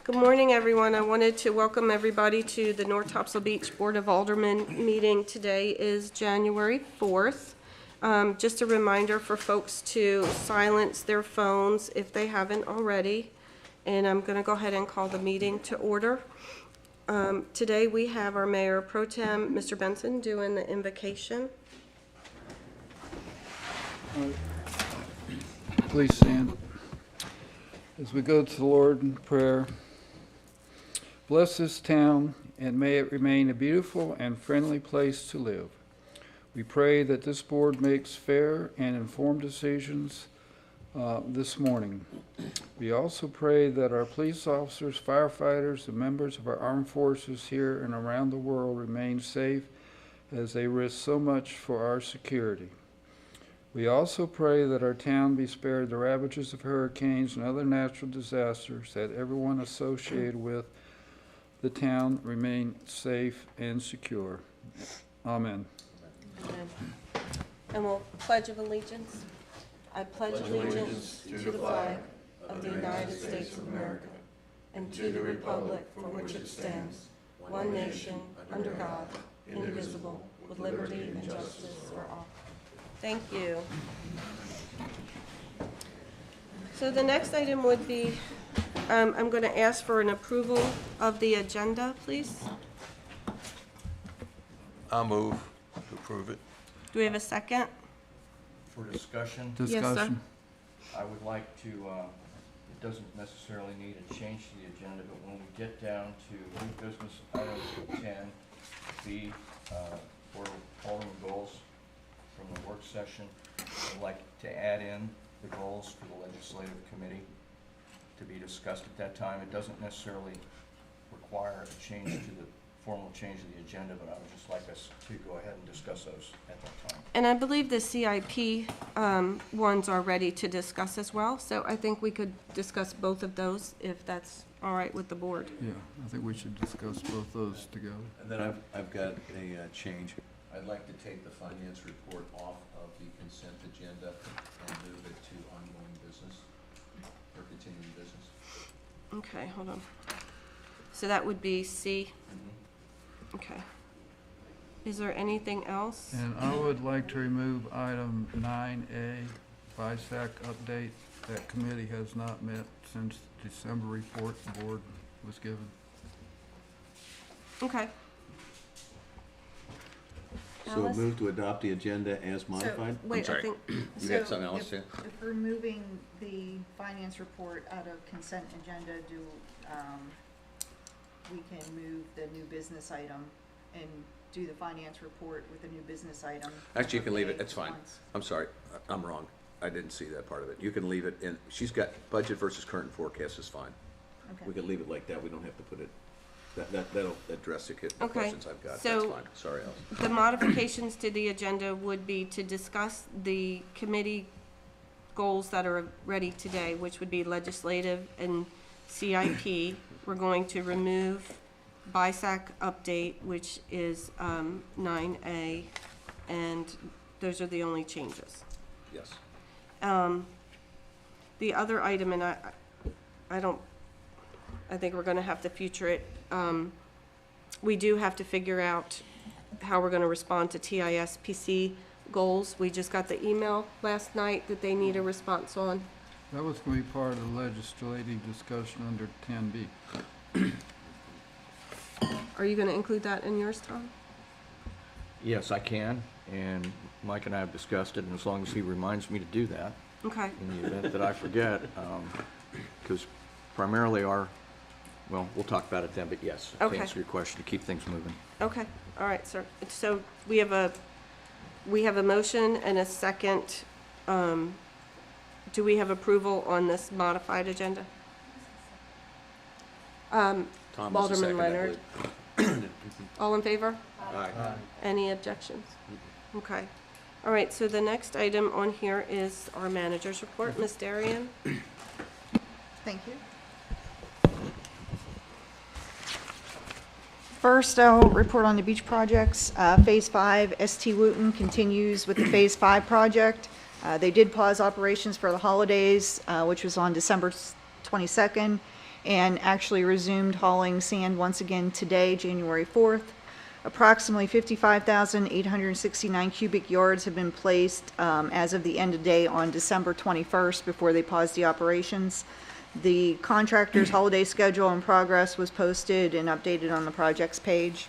Good morning, everyone. I wanted to welcome everybody to the North Topsail Beach Board of Aldermen meeting. Today is January 4th. Just a reminder for folks to silence their phones if they haven't already. And I'm going to go ahead and call the meeting to order. Today we have our Mayor Pro Tem, Mr. Benson, doing the invocation. Please stand as we go to the Lord in prayer. Bless this town, and may it remain a beautiful and friendly place to live. We pray that this board makes fair and informed decisions this morning. We also pray that our police officers, firefighters, and members of our armed forces here and around the world remain safe as they risk so much for our security. We also pray that our town be spared the ravages of hurricanes and other natural disasters, that everyone associated with the town remain safe and secure. Amen. Amen. And we'll pledge of allegiance. I pledge allegiance to the flag of the United States of America and to the republic for which it stands, one nation, under God, indivisible, with liberty and justice for all. Thank you. So the next item would be, I'm going to ask for an approval of the agenda, please. I'll move to approve it. Do we have a second? For discussion, Discussion. I would like to, it doesn't necessarily need a change to the agenda, but when we get down to new business item 10, B, for Alderman goals from the work session, I'd like to add in the goals for the legislative committee to be discussed at that time. It doesn't necessarily require a change to the formal change of the agenda, but I would just like us to go ahead and discuss those at that time. And I believe the CIP ones are ready to discuss as well, so I think we could discuss both of those if that's all right with the board. Yeah, I think we should discuss both those together. And then I've got a change. I'd like to take the finance report off of the consent agenda and move it to ongoing business or continuing business. Okay, hold on. So that would be C. Okay. Is there anything else? And I would like to remove item 9A, BISAC update. That committee has not met since the December report the board was given. Okay. So Alice? move to adopt the agenda as modified? Wait, I sorry. think, You got something else, If we're moving the finance report out of consent agenda, we can move the new business item and do the finance report with the new business item. Actually, you can leave it, Okay, it's fine. once. I'm sorry, I'm wrong. I didn't see that part of it. You can leave it in, she's got budget versus current forecast is fine. We Okay. can leave it like that, we don't have to put it, that'll address the Okay, questions I've got, that's so- fine. Sorry, Alice. the modifications to the agenda would be to discuss the committee goals that are ready today, which would be legislative and CIP. We're going to remove BISAC update, which is 9A, and those are the only changes. Yes. The other item, and I think we're gonna have to future it. We do have to figure out how we're gonna respond to TISPC goals. We just got the email last night that they need a response on. That was going to be part of the legislative discussion under 10B. Are you gonna include that in yours, Tom? Yes, I can, and Mike and I have discussed it, and as long as he reminds me to do that, Okay, in the event that I forget, because primarily we'll talk about it then, but yes, to Okay. answer your question, to keep things moving. okay, all right, sir. So we have a motion and a second. Do we have approval on this modified agenda? Tom was the Alderman second, I Leonard. believe. All in favor? Aye. Any objections? Okay. All right, so the next item on here is our manager's report. Ms. Darian? Thank you. First, I'll report on the beach projects. Phase 5, ST Wooten continues with the Phase 5 project. They did pause operations for the holidays, which was on December 22nd, and actually resumed hauling sand once again today, January 4th. Approximately 55,869 cubic yards have been placed as of the end of day on December 21st before they paused the operations. The contractor's holiday schedule in progress was posted and updated on the projects page.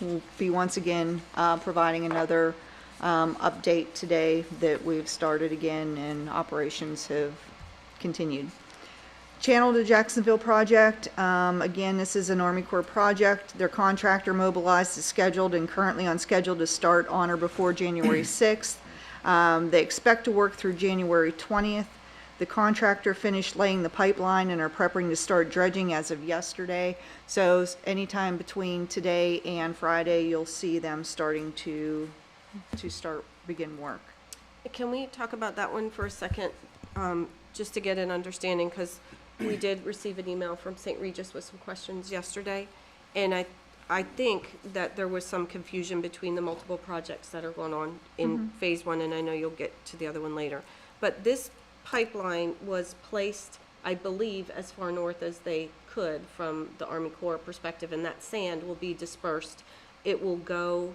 We'll be once again providing another update today that we've started again and operations have continued. Channel to Jacksonville project, again, this is an Army Corps project. Their contractor mobilized is scheduled and currently on schedule to start on or before January 6th. They expect to work through January 20th. The contractor finished laying the pipeline and are preparing to start dredging as of yesterday. So anytime between today and Friday, you'll see them starting to begin work. Can we talk about that one for a second, just to get an understanding, because we did receive an email from St. Regis with some questions yesterday, and I think that there was some confusion between the multiple projects that are going on in phase one, and I know you'll get to the other one later. But this pipeline was placed, I believe, as far north as they could from the Army Corps perspective, and that sand will be dispersed. It will go,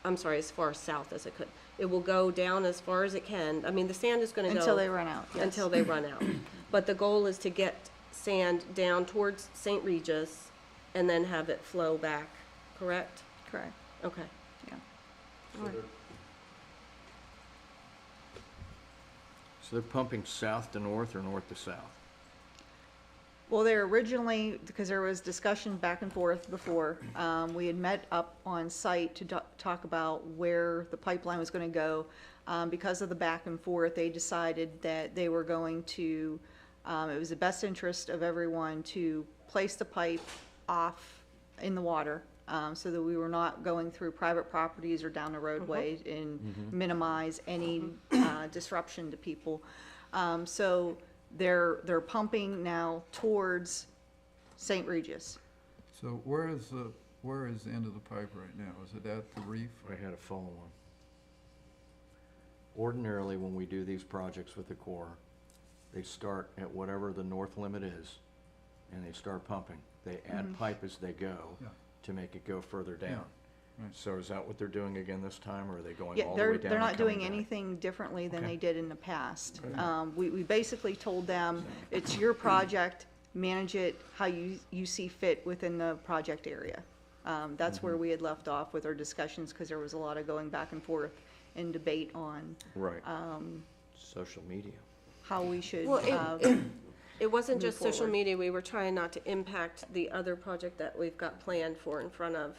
I'm sorry, as far south as it could. It will go down as far as it can. I mean, the sand is going to go Until they run out, yes. until they run out. But the goal is to get sand down towards St. Regis and then have it flow back, correct? Correct, Okay. yeah. All right. So they're pumping south to north or north to south? Well, they're originally, because there was discussion back and forth before, we had met up on site to talk about where the pipeline was going to go. Because of the back and forth, they decided that they were going to, it was the best interest of everyone to place the pipe off in the water, so that we were not going through private properties or down the roadway and minimize any disruption to people. So they're pumping now towards St. Regis. So where is the end of the pipe right now? Is it at the reef? I had a follow-on. Ordinarily, when we do these projects with the Corps, they start at whatever the north limit is, and they start pumping. They add pipe as they go Yeah. to make it go further down. right. So is that what they're doing again this time, or are they going Yeah, all the way down and they're not doing coming back? anything differently than Okay. they did in the past. We basically told them, it's your project, manage it how you see fit within the project area. That's where we had left off with our discussions, because there was a lot of going back and forth and debate on Right. Social media. how we should, Well, it wasn't move just social forward. media. We were trying not to impact the other project that we've got planned for in front of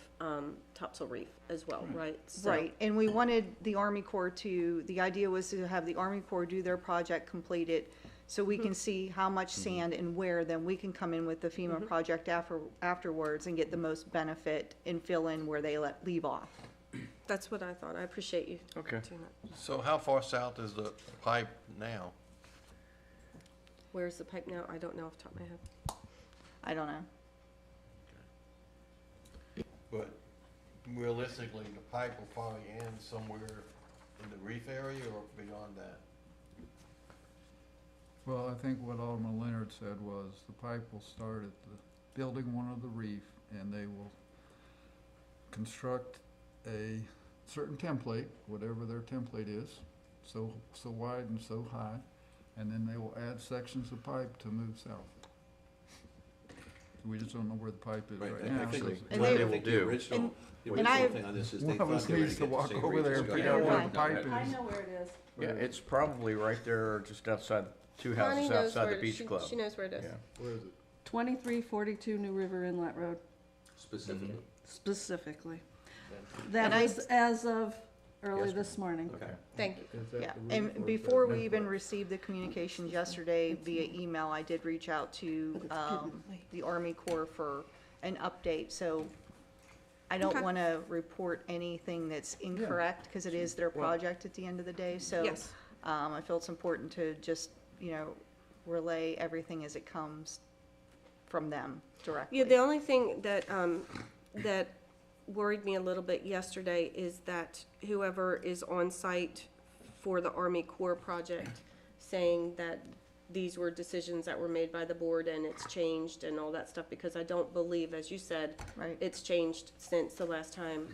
Topsail Reef as well, right? So- right, and we wanted the Army Corps the idea was to have the Army Corps do their project, complete it, so we can see how much sand and where, then we can come in with the FEMA project afterwards and get the most benefit and fill in where they leave off. That's what I thought. I appreciate you Okay. doing that. So how far south is the pipe now? Where's the pipe now? I don't know off the top of my head. I don't know. But realistically, the pipe will probably end somewhere in the reef area or beyond that? Well, I think what Alderman Leonard said was the pipe will start at the building one of the reef, and they will construct a certain template, whatever their template is, so wide and so high, and then they will add sections of pipe to move south. We just don't know where the pipe is Right, right I now. think, so- And what they- I think the original and I- thing on this is they One of thought us they were gonna needs get to walk St. over there and Regis figure going. out where Yeah. the pipe I is. know where it is. Yeah, it's probably right there, just outside, two Connie houses knows outside where the beach she, club. She knows where it is. Yeah. Where is it? 2342 New River Inlet Road Specifically. specifically. And That I- was as of early Yesterday. this morning. Okay. Thank you. Is that Yeah, the reef or and is that before we Memphis? even received the communications yesterday via email, I did reach out to the Army Corps for an update, so I don't Okay. want to report anything that's incorrect, because it is their project at the end of the day, so Yes. I feel it's important to just, relay everything as it comes from them directly. Yeah, the only thing that, that worried me a little bit yesterday is that whoever is on site for the Army Corps project saying that these were decisions that were made by the board and it's changed and all that stuff, because I don't believe, as you said, Right. it's changed since the last time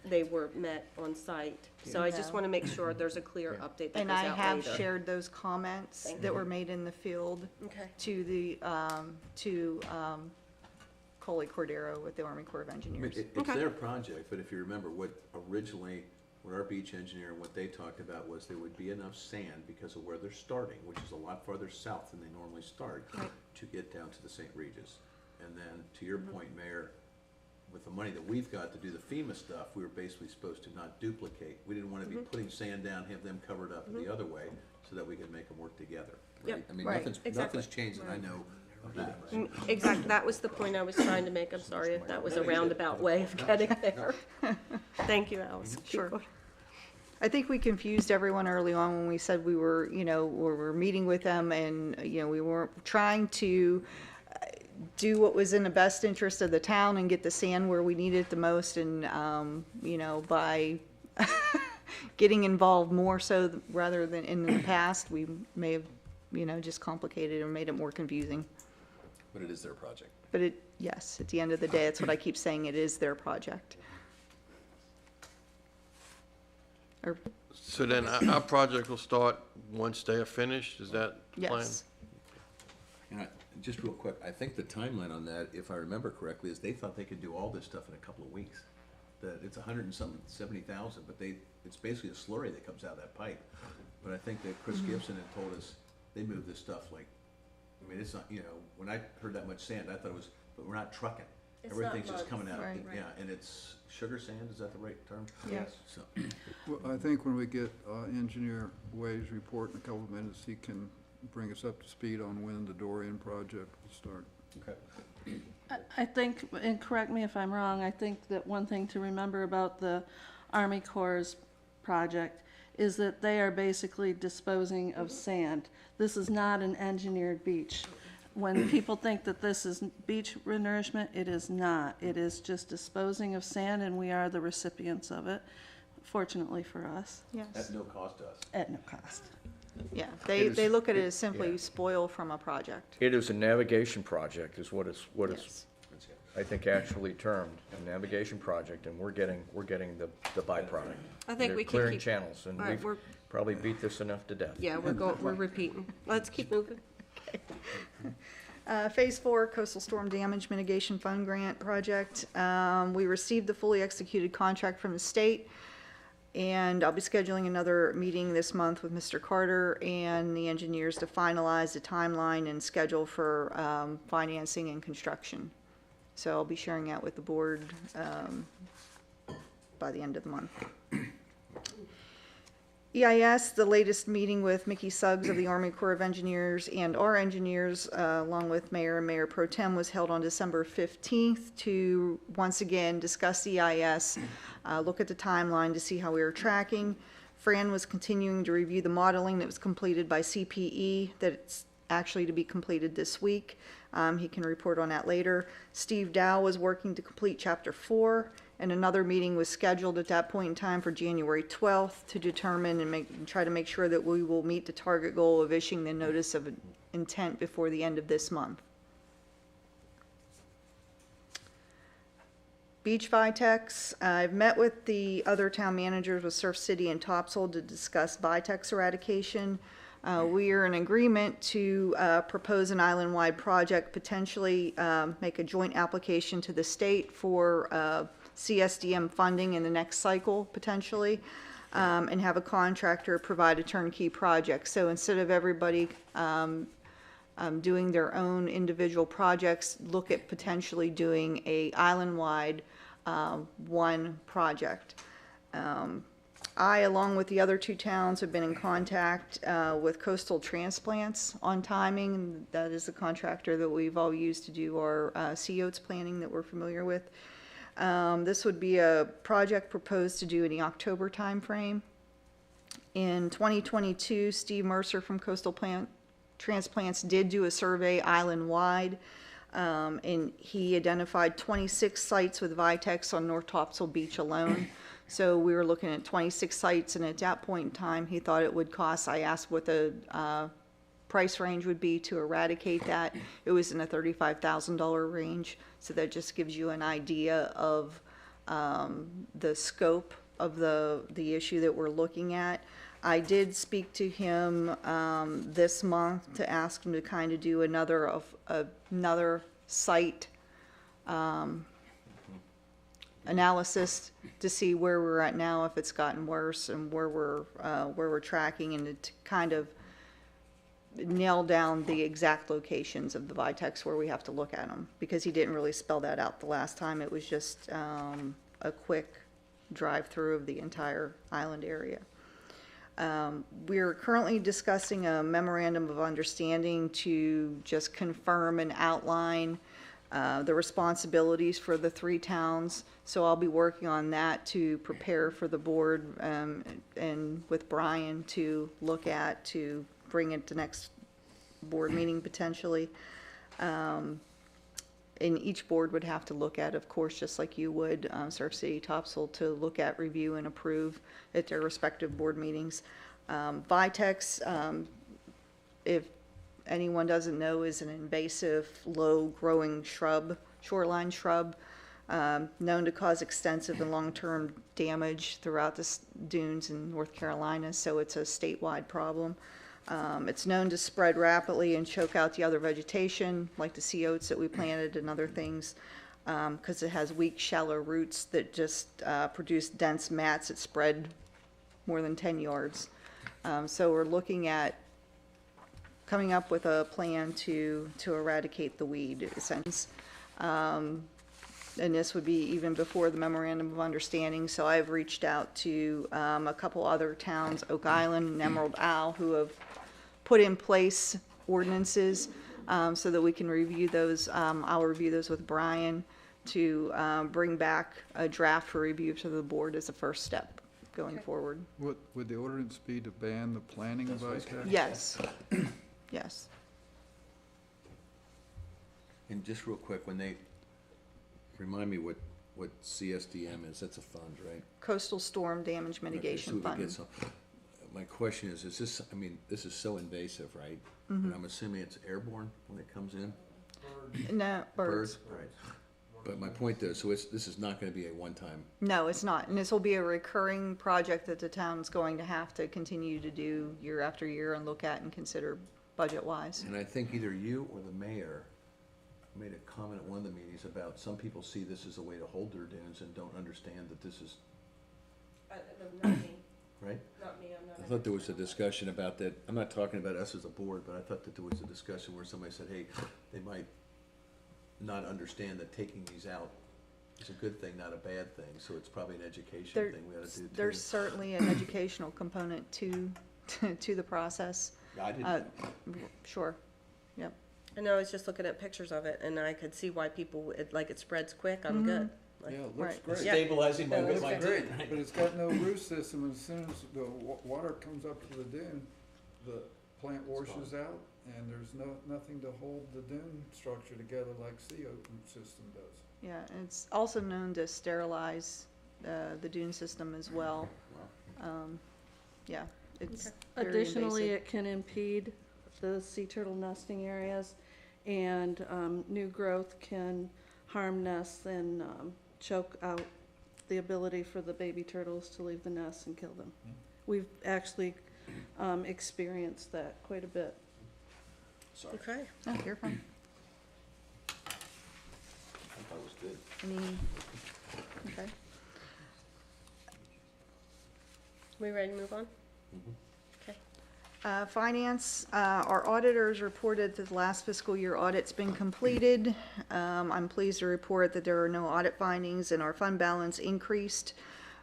they were met on site. So I just No. want to make sure there's a clear update that And goes I out have later. shared those comments Thank that were made in the field Okay. to the, Coley Cordero with the Army Corps of I mean, Engineers. it's Okay. their project, but if you remember what originally, what our beach engineer and what they talked about was there would be enough sand because of where they're starting, which is a lot farther south than they normally start, to get down to the St. Regis. And then, to your point, Mayor, with the money that we've got to do the FEMA stuff, we were basically supposed to not duplicate. We didn't want to be putting sand down, have them covered up the other way, so that we could make them work together. Yep. Right? I mean, Right. nothing's Exactly. changed that I know of that. Exactly, that was the point I was trying to make. I'm sorry if that was a roundabout way of getting there. Thank you, Alice. Keep Sure. going. I think we confused everyone early on when we said we were, we were meeting with them and, we weren't trying to do what was in the best interest of the town and get the sand where we need it the most. And, by getting involved more so rather than in the past, we may have, just complicated or made it more confusing. But it is their project. But yes, at the end of the day, that's what I keep saying, it is their project. Or, So then our project will start once they are finished, is that the plan? yes. And just real quick, I think the timeline on that, if I remember correctly, is they thought they could do all this stuff in a couple of weeks. That it's 70,000, but it's basically a slurry that comes out of that pipe. But I think that Chris Gibson had told us they moved this stuff like, I mean, it's not, when I heard that much sand, I thought it was, but we're not trucking. It's not Everything's just bugs. coming out, Right. yeah, and it's sugar sand, is that the right term? Yeah. So, Well, I think when we get Engineer Way's report in a couple of minutes, he can bring us up to speed on when the door-in project will start. okay. I think, and correct me if I'm wrong, I think that one thing to remember about the Army Corps' project is that they are basically disposing of sand. This is not an engineered beach. When people think that this is beach renourishment, it is not. It is just disposing of sand, and we are the recipients of it, fortunately for us, Yes. At no cost to us. at no cost. Yeah, It they is- look at it as simply yeah. spoil from a project. It is a navigation project is what it's, Yes. That's it. I think, actually termed, a navigation project, and we're getting the byproduct. I think They're we can clearing keep- channels, and All right, we've we're, probably beat this enough to death. yeah, we're repeating. Let's keep moving. Phase 4 Coastal Storm Damage Mitigation Fund Grant Project. We received the fully executed contract from the state, and I'll be scheduling another meeting this month with Mr. Carter and the engineers to finalize the timeline and schedule for financing and construction. So I'll be sharing that with the board by the end of the month. EIS, the latest meeting with Mickey Suggs of the Army Corps of Engineers and our engineers, along with Mayor and Mayor Pro Tem, was held on December 15th to once again discuss EIS, look at the timeline to see how we were tracking. Fran was continuing to review the modeling that was completed by CPE, that's actually to be completed this week. He can report on that later. Steve Dow was working to complete Chapter 4. And another meeting was scheduled at that point in time for January 12th to determine and try to make sure that we will meet the target goal of issuing the notice of intent before the end of this month. Beach Vitex, I've met with the other town managers with Surf City and Topsail to discuss Vitex eradication. We are in agreement to propose an island-wide project, potentially make a joint application to the state for CSDM funding in the next cycle, potentially, and have a contractor provide a turnkey project. So instead of everybody doing their own individual projects, look at potentially doing a island-wide one project. I, along with the other two towns, have been in contact with Coastal Transplants on timing. That is the contractor that we've all used to do our sea oats planning that we're familiar with. This would be a project proposed to do in the October timeframe. In 2022, Steve Mercer from Coastal Transplants did do a survey island-wide, and he identified 26 sites with Vitex on North Topsail Beach alone. So we were looking at 26 sites, and at that point in time, he thought it would cost, I asked what the price range would be to eradicate that. It was in the $35,000 range, so that just gives you an idea of the scope of the issue that we're looking at. I did speak to him this month to ask him to kind of do another site analysis to see where we're at now, if it's gotten worse, and where we're tracking, and to kind of nail down the exact locations of the Vitex where we have to look at them, because he didn't really spell that out the last time. It was just a quick drive-through of the entire island area. We're currently discussing a memorandum of understanding to just confirm and outline the responsibilities for the 3 towns. So I'll be working on that to prepare for the board and with Brian to look at, to bring it to next board meeting potentially. And each board would have to look at, of course, just like you would, Surf City Topsail, to look at, review, and approve at their respective board meetings. Vitex, if anyone doesn't know, is an invasive, low-growing shrub, shoreline shrub, known to cause extensive and long-term damage throughout the dunes in North Carolina, so it's a statewide problem. It's known to spread rapidly and choke out the other vegetation, like the sea oats that we planted and other things, because it has weak, shallow roots that just produce dense mats that spread more than 10 yards. So we're looking at coming up with a plan to eradicate the weed, essentially. And this would be even before the memorandum of understanding. So I've reached out to a couple other towns, Oak Island and Emerald Isle, who have put in place ordinances so that we can review those. I'll review those with Brian to bring back a draft for review to the board as a first step going forward. What would the ordinance be, to ban the planting of Vitex? Yes. Yes. And just real quick, when they, remind me what CSDM is, that's a fund, right? Coastal Storm Damage Okay, so Mitigation we get Fund. some- My question is this, I mean, this is so invasive, right? And I'm assuming it's airborne when it comes in? No, birds. Right. But my point though, so this is not gonna be a one-time, No, it's not. And this will be a recurring project that the town's going to have to continue to do year after year and look at and consider budget-wise. and I think either you or the mayor made a comment at one of the meetings about some people see this as a way to hold their dunes and don't understand that this is, Not me, right? not me, I'm not. I thought there was a discussion about that, I'm not talking about us as a board, but I thought that there was a discussion where somebody said, hey, they might not understand that taking these out is a good thing, not a bad thing, so it's probably an education There- thing we ought to do too. There's certainly an educational component to the process. I didn't, Sure, yep. I know, I was just looking at pictures of it, and I could see why people, it spreads quick, I'm good. Like, Yeah, it looks Right. great. Yeah. Stabilizing my, Yeah, that's my great. dune, right? But it's got no root system, and as soon as the water comes up to the dune, the plant washes out, and there's nothing to hold the dune structure together like sea oat root system does. Yeah, and it's also known to sterilize the dune system as well. Yeah, it's very Additionally, invasive. it can impede the sea turtle nesting areas, and new growth can harm nests and choke out the ability for the baby turtles to leave the nests and kill them. We've actually experienced that quite a bit. sorry, Okay, Oh, you're fine. I thought it was good. Any, okay. we ready to move on? Okay. Finance, our auditors reported that the last fiscal year audit's been completed. I'm pleased to report that there are no audit findings and our fund balance increased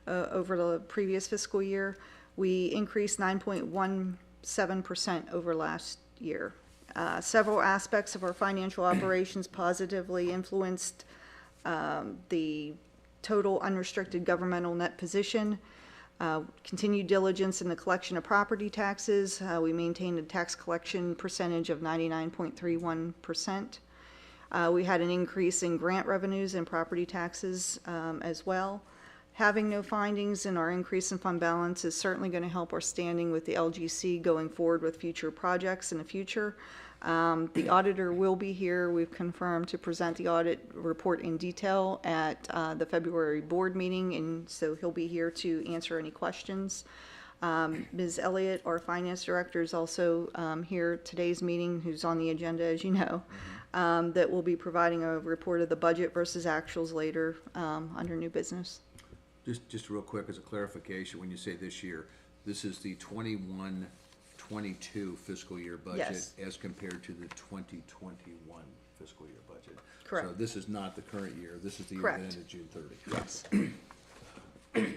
over the previous fiscal year. We increased 9.17% over last year. Several aspects of our financial operations positively influenced the total unrestricted governmental net position. Continued diligence in the collection of property taxes. We maintained a tax collection percentage of 99.31%. We had an increase in grant revenues and property taxes as well. Having no findings and our increase in fund balance is certainly going to help our standing with the LGC going forward with future projects in the future. The auditor will be here, we've confirmed, to present the audit report in detail at the February board meeting, and so he'll be here to answer any questions. Ms. Elliott, our finance director, is also here at today's meeting, who's on the agenda, as you know, that will be providing a report of the budget versus actuals later under new business. Just real quick as a clarification, when you say this year, this is the 21-22 fiscal year budget Yes. as compared to the 2021 fiscal year budget. Correct. So this is not the current year, this is the year that Correct. ended June 30. Yes.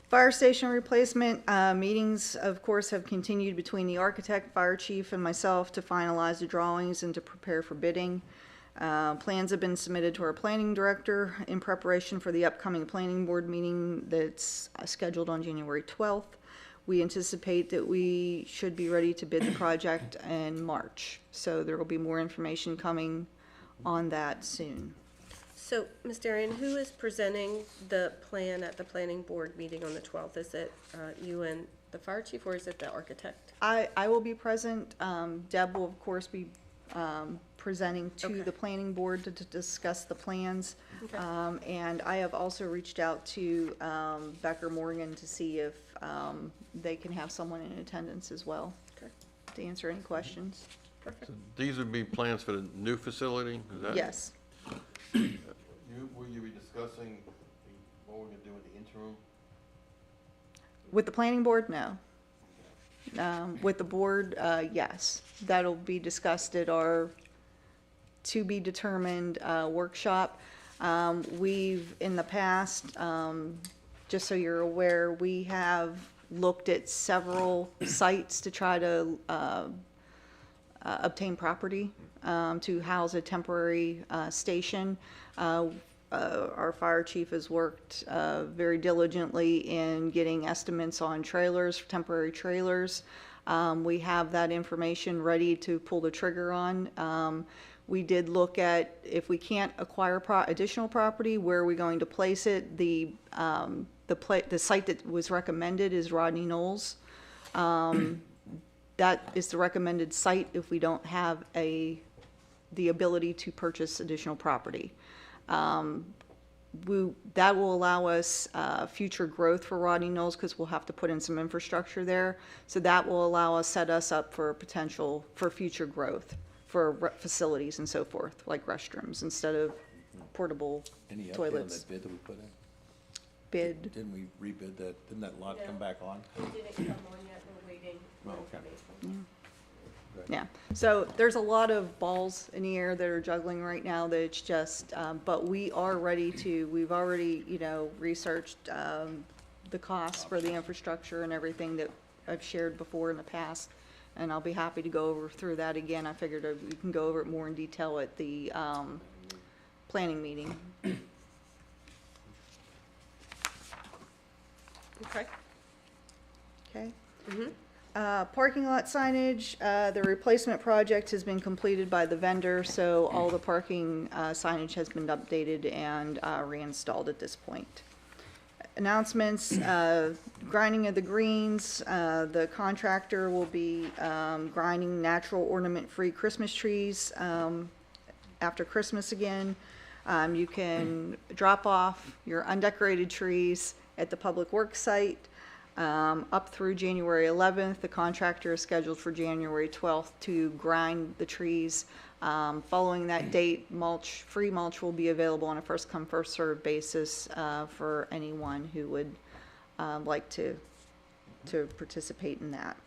Fire station replacement meetings, of course, have continued between the architect, fire chief, and myself to finalize the drawings and to prepare for bidding. Plans have been submitted to our planning director in preparation for the upcoming planning board meeting that's scheduled on January 12th. We anticipate that we should be ready to bid the project in March, so there will be more information coming on that soon. So, Ms. Darian, who is presenting the plan at the planning board meeting on the 12th? Is it you and the fire chief, or is it the architect? I will be present. Deb will, of course, be presenting to Okay. the planning board to discuss the plans. Okay. And I have also reached out to Becker Morgan to see if they can have someone in attendance as well Okay. to answer any questions. Perfect. So these would be plans for the new facility, is that? Yes. Will you be discussing what we're gonna do in the interim? With the planning board, no. With the board, yes. That'll be discussed at our to-be-determined workshop. We've, in the past, just so you're aware, we have looked at several sites to try to obtain property to house a temporary station. Our fire chief has worked very diligently in getting estimates on trailers, temporary trailers. We have that information ready to pull the trigger on. We did look at, if we can't acquire additional property, where are we going to place it? The site that was recommended is Rodney Knolls. That is the recommended site if we don't have the ability to purchase additional property. That will allow us future growth for Rodney Knolls, because we'll have to put in some infrastructure there. So that will allow us, set us up for potential for future growth for facilities and so forth, like restrooms instead of portable Any update on toilets. that bid that we put in? Bid. Didn't we rebid that, didn't that lot come back on? It didn't come on yet, we're waiting Oh, for okay. information. Yeah, so there's a lot of balls in the air that are juggling right now that it's just, but we are ready to, we've already, researched the costs for the infrastructure and everything that I've shared before in the past, and I'll be happy to go through that again. I figured we can go over it more in detail at the planning meeting. Okay. Okay? Mm-hmm. Parking lot signage, the replacement project has been completed by the vendor, so all the parking signage has been updated and reinstalled at this point. Announcements, grinding of the greens, the contractor will be grinding natural ornament-free Christmas trees after Christmas again. You can drop off your undecorated trees at the Public Works site. Up through January 11th, the contractor is scheduled for January 12th to grind the trees. Following that date, free mulch will be available on a first-come, first-served basis for anyone who would like to participate in that.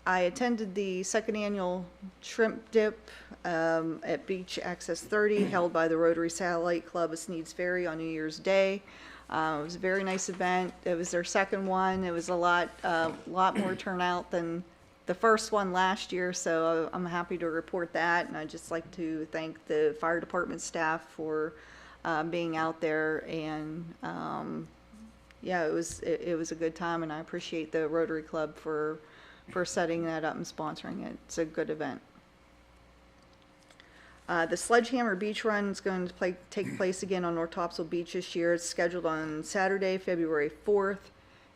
I attended the second annual shrimp dip at Beach Access 30, held by the Rotary Satellite Club of Sneed's Ferry on New Year's Day. It was a very nice event. It was their second one. It was a lot more turnout than the first one last year, so I'm happy to report that. And I'd just like to thank the fire department staff for being out there. And yeah, it was a good time, and I appreciate the Rotary Club for setting that up and sponsoring it. It's a good event. The Sledgehammer Beach Run is going to take place again on North Topsail Beach this year. It's scheduled on Saturday, February 4th,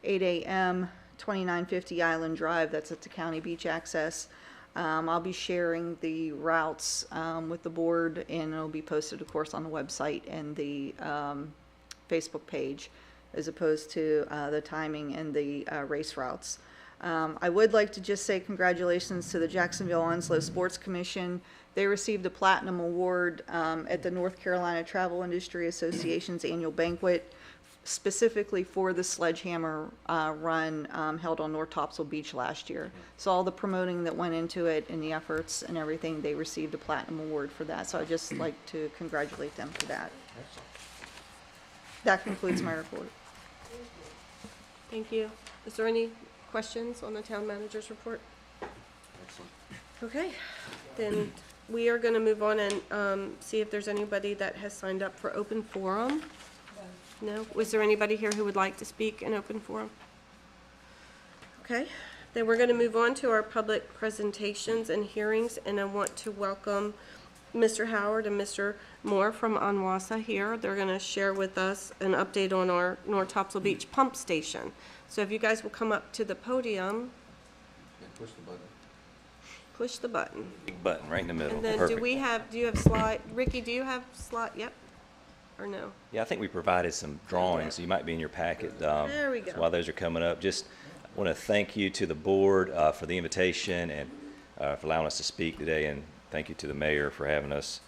8 a.m., 2950 Island Drive. That's at the County Beach Access. I'll be sharing the routes with the board, and it'll be posted, of course, on the website and the Facebook page, as opposed to the timing and the race routes. I would like to just say congratulations to the Jacksonville Onslow Sports Commission. They received a Platinum Award at the North Carolina Travel Industry Association's annual banquet, specifically for the Sledgehammer Run held on North Topsail Beach last year. So all the promoting that went into it and the efforts and everything, they received a Platinum Award for that. So I'd just like to congratulate them for that. That concludes my report. Thank you. Is there any questions on the town manager's report? Excellent. Okay, then we are going to move on and see if there's anybody that has signed up for open forum. No? Was there anybody here who would like to speak in open forum? Okay, then we're going to move on to our public presentations and hearings, and I want to welcome Mr. Howard and Mr. Moore from Onwassa here. They're going to share with us an update on our North Topsail Beach pump station. So if you guys will come up to the podium, Yeah, push the button. push the button. Big button right in the middle. And then Perfect. do you have slide, Ricky, do you have slide, yep, or no? Yeah, I think we provided some drawings. You might be in your packet. There we go. So while those are coming up, just want to thank you to the board for the invitation and for allowing us to speak today, and thank you to the mayor for having us.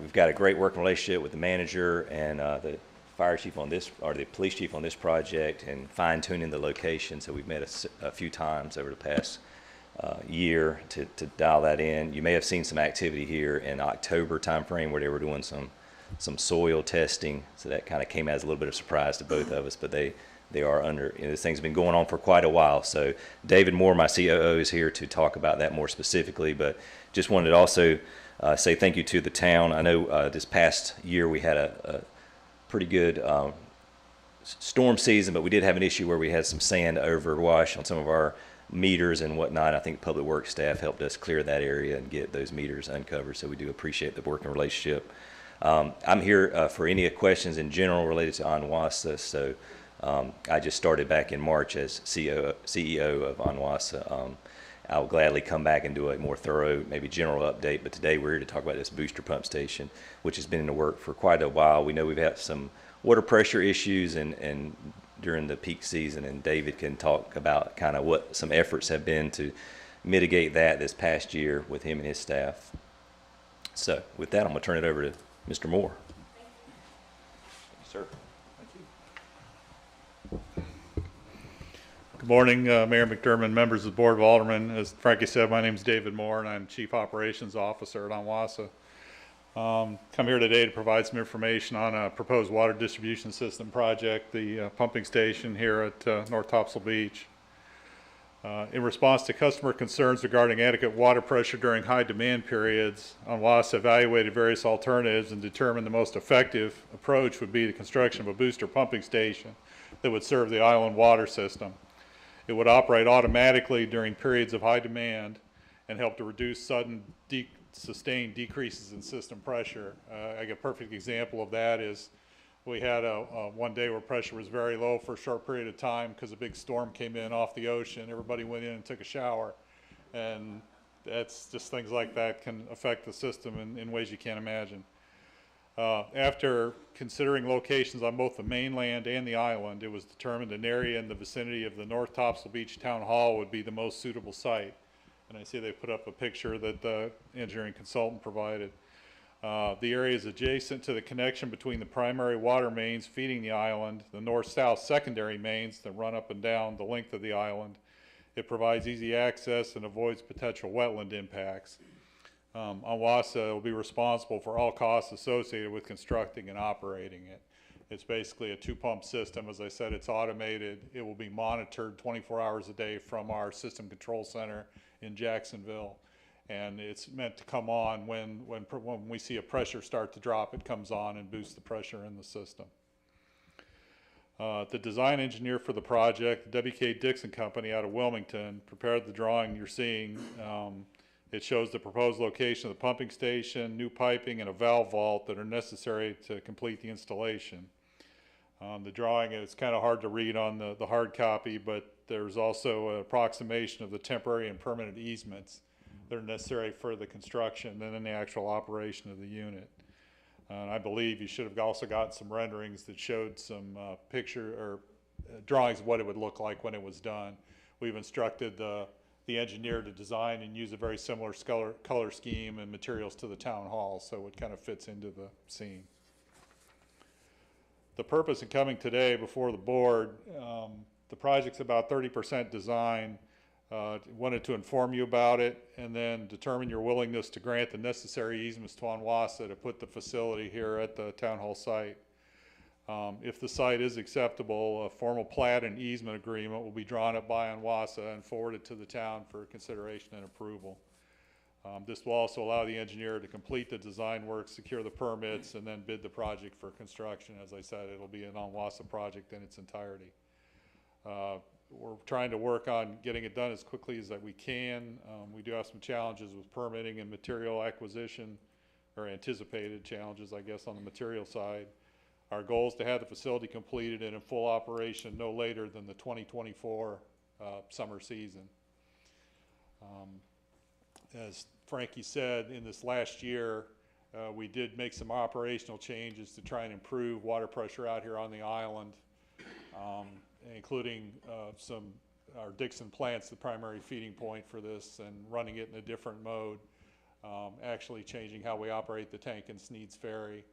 We've got a great working relationship with the manager and the fire chief on this, or the police chief on this project, and fine-tuning the location. So we've met a few times over the past year to dial that in. You may have seen some activity here in October timeframe where they were doing some soil testing. So that kind of came as a little bit of surprise to both of us, but they are under, this thing's been going on for quite a while. So David Moore, my COO, is here to talk about that more specifically, but just wanted to also say thank you to the town. I know this past year we had a pretty good storm season, but we did have an issue where we had some sand overwash on some of our meters and whatnot. I think Public Works staff helped us clear that area and get those meters uncovered, so we do appreciate the working relationship. I'm here for any questions in general related to Onwassa. So I just started back in March as CEO of Onwassa. I'll gladly come back and do a more thorough, maybe general update, but today we're here to talk about this booster pump station, which has been in the work for quite a while. We know we've had some water pressure issues and during the peak season, and David can talk about kind of what some efforts have been to mitigate that this past year with him and his staff. So with that, I'm going to turn it over to Mr. Moore. Thank you, sir. Good morning, Mayor McDermott, members of the Board of Aldermen. As Frankie said, my name is David Moore, and I'm Chief Operations Officer at Onwassa. Come here today to provide some information on a proposed water distribution system project, the pumping station here at North Topsail Beach. In response to customer concerns regarding adequate water pressure during high demand periods, Onwassa evaluated various alternatives and determined the most effective approach would be the construction of a booster pumping station that would serve the island water system. It would operate automatically during periods of high demand and help to reduce sudden sustained decreases in system pressure. A perfect example of that is we had one day where pressure was very low for a short period of time because a big storm came in off the ocean. Everybody went in and took a shower, and that's just things like that can affect the system in ways you can't imagine. After considering locations on both the mainland and the island, it was determined an area in the vicinity of the North Topsail Beach Town Hall would be the most suitable site. And I see they put up a picture that the engineering consultant provided. The area is adjacent to the connection between the primary water mains feeding the island, the north-south secondary mains that run up and down the length of the island. It provides easy access and avoids potential wetland impacts. Onwassa will be responsible for all costs associated with constructing and operating it. It's basically a two-pump system. As I said, it's automated. It will be monitored 24 hours a day from our system control center in Jacksonville. And it's meant to come on when we see a pressure start to drop, it comes on and boosts the pressure in the system. The design engineer for the project, WK Dixon Company out of Wilmington, prepared the drawing you're seeing. It shows the proposed location of the pumping station, new piping, and a valve vault that are necessary to complete the installation. The drawing is kind of hard to read on the hard copy, but there's also an approximation of the temporary and permanent easements that are necessary for the construction and then the actual operation of the unit. And I believe you should have also gotten some renderings that showed some picture or drawings of what it would look like when it was done. We've instructed the engineer to design and use a very similar color scheme and materials to the town hall, so it kind of fits into the scene. The purpose in coming today before the board, the project's about 30% design. Wanted to inform you about it and then determine your willingness to grant the necessary easements to Onwassa to put the facility here at the town hall site. If the site is acceptable, a formal plat and easement agreement will be drawn up by Onwassa and forwarded to the town for consideration and approval. This will also allow the engineer to complete the design work, secure the permits, and then bid the project for construction. As I said, it'll be an Onwassa project in its entirety. We're trying to work on getting it done as quickly as that we can. We do have some challenges with permitting and material acquisition, or anticipated challenges, I guess, on the material side. Our goal is to have the facility completed and in full operation no later than the 2024 summer season. As Frankie said, in this last year, we did make some operational changes to try and improve water pressure out here on the island, including our Dixon plant's the primary feeding point for this, and running it in a different mode, actually changing how we operate the tank in Sneed's Ferry.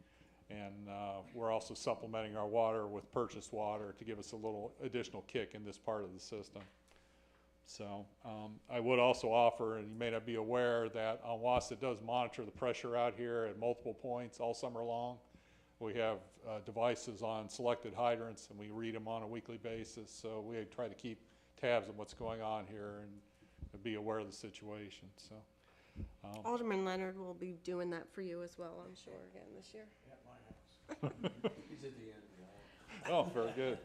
And we're also supplementing our water with purchased water to give us a little additional kick in this part of the system. So I would also offer, and you may not be aware, that Onwassa does monitor the pressure out here at multiple points all summer long. We have devices on selected hydrants, and we read them on a weekly basis. So we try to keep tabs on what's going on here and be aware of the situation. So Alderman Leonard will be doing that for you as well, I'm sure, again this year. At my house. He's at the end of the hall. oh, very good.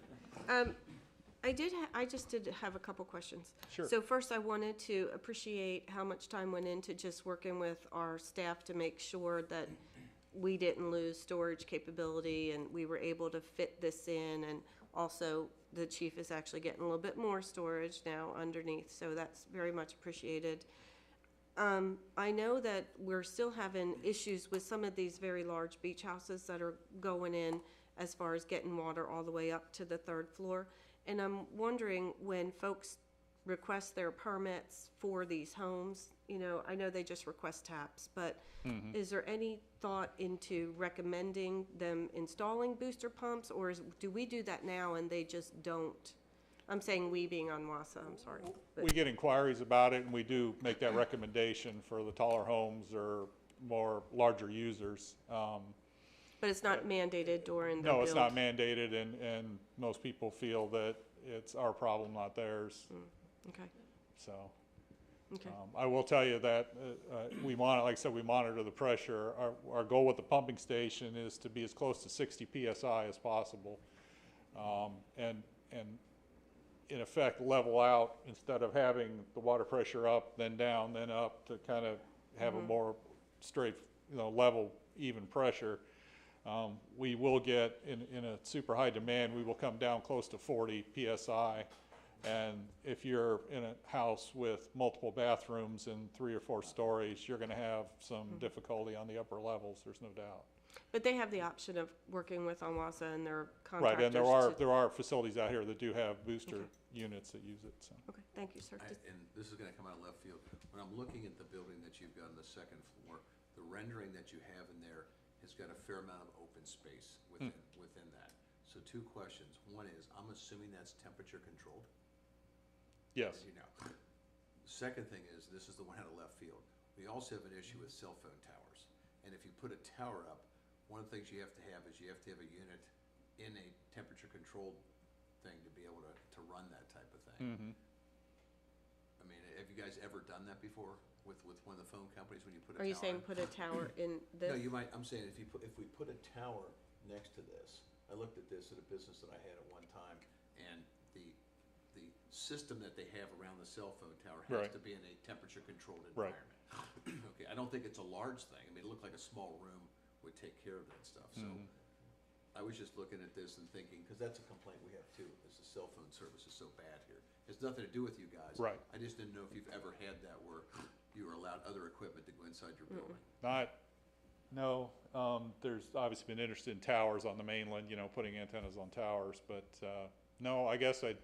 I just did have a couple questions. Sure. So first, I wanted to appreciate how much time went into just working with our staff to make sure that we didn't lose storage capability and we were able to fit this in. And also, the chief is actually getting a little bit more storage now underneath, so that's very much appreciated. I know that we're still having issues with some of these very large beach houses that are going in as far as getting water all the way up to the 3rd floor. And I'm wondering, when folks request their permits for these homes, you know, I know they just request taps, but is there any thought into recommending them installing booster pumps, or do we do that now and they just don't? I'm saying we being Onwassa, I'm sorry. But We get inquiries about it, and we do make that recommendation for the taller homes or more larger users. But it's not mandated during the build? No, it's not mandated, and most people feel that it's our problem, not theirs. Okay, So okay. I will tell you that we monitor, like I said, we monitor the pressure. Our goal with the pumping station is to be as close to 60 psi as possible, and in effect level out, instead of having the water pressure up, then down, then up, to kind of have a more straight, level, even pressure. We will get, in a super high demand, we will come down close to 40 psi. And if you're in a house with multiple bathrooms and 3 or 4 stories, you're going to have some difficulty on the upper levels, there's no doubt. But they have the option of working with Onwassa and their Right, contractors. and there are facilities out here that do have booster units that use it. So. Okay, thank you, sir. And this is gonna come out of left field. When I'm looking at the building that you've got on the 2nd floor, the rendering that you have in there has got a fair amount of open space within that. So 2 questions. One is, I'm assuming that's temperature controlled? Yes. You know. The second thing is, this is the one out of left field. We also have an issue with cell phone towers. And if you put a tower up, one of the things you have to have is you have to have a unit in a temperature controlled thing to be able to run that type of thing. I mean, have you guys ever done that before with one of the phone companies when you put a tower? Are you saying put a tower in this? No, you might, I'm saying if we put a tower next to this, I looked at this at a business that I had at one time, and the system that they have around the cell phone tower has Right. to be in a temperature-controlled Right. environment. Okay, I don't think it's a large thing. I mean, it looked like a small room would take care of that stuff, so. I was just looking at this and thinking, because that's a complaint we have too, is the cell phone service is so bad here. It's nothing to do with you guys. Right. I just didn't know if you've ever had that where you were allowed other equipment to go inside your building. No, there's obviously been interested in towers on the mainland, you know, putting antennas on towers, but, no, I guess I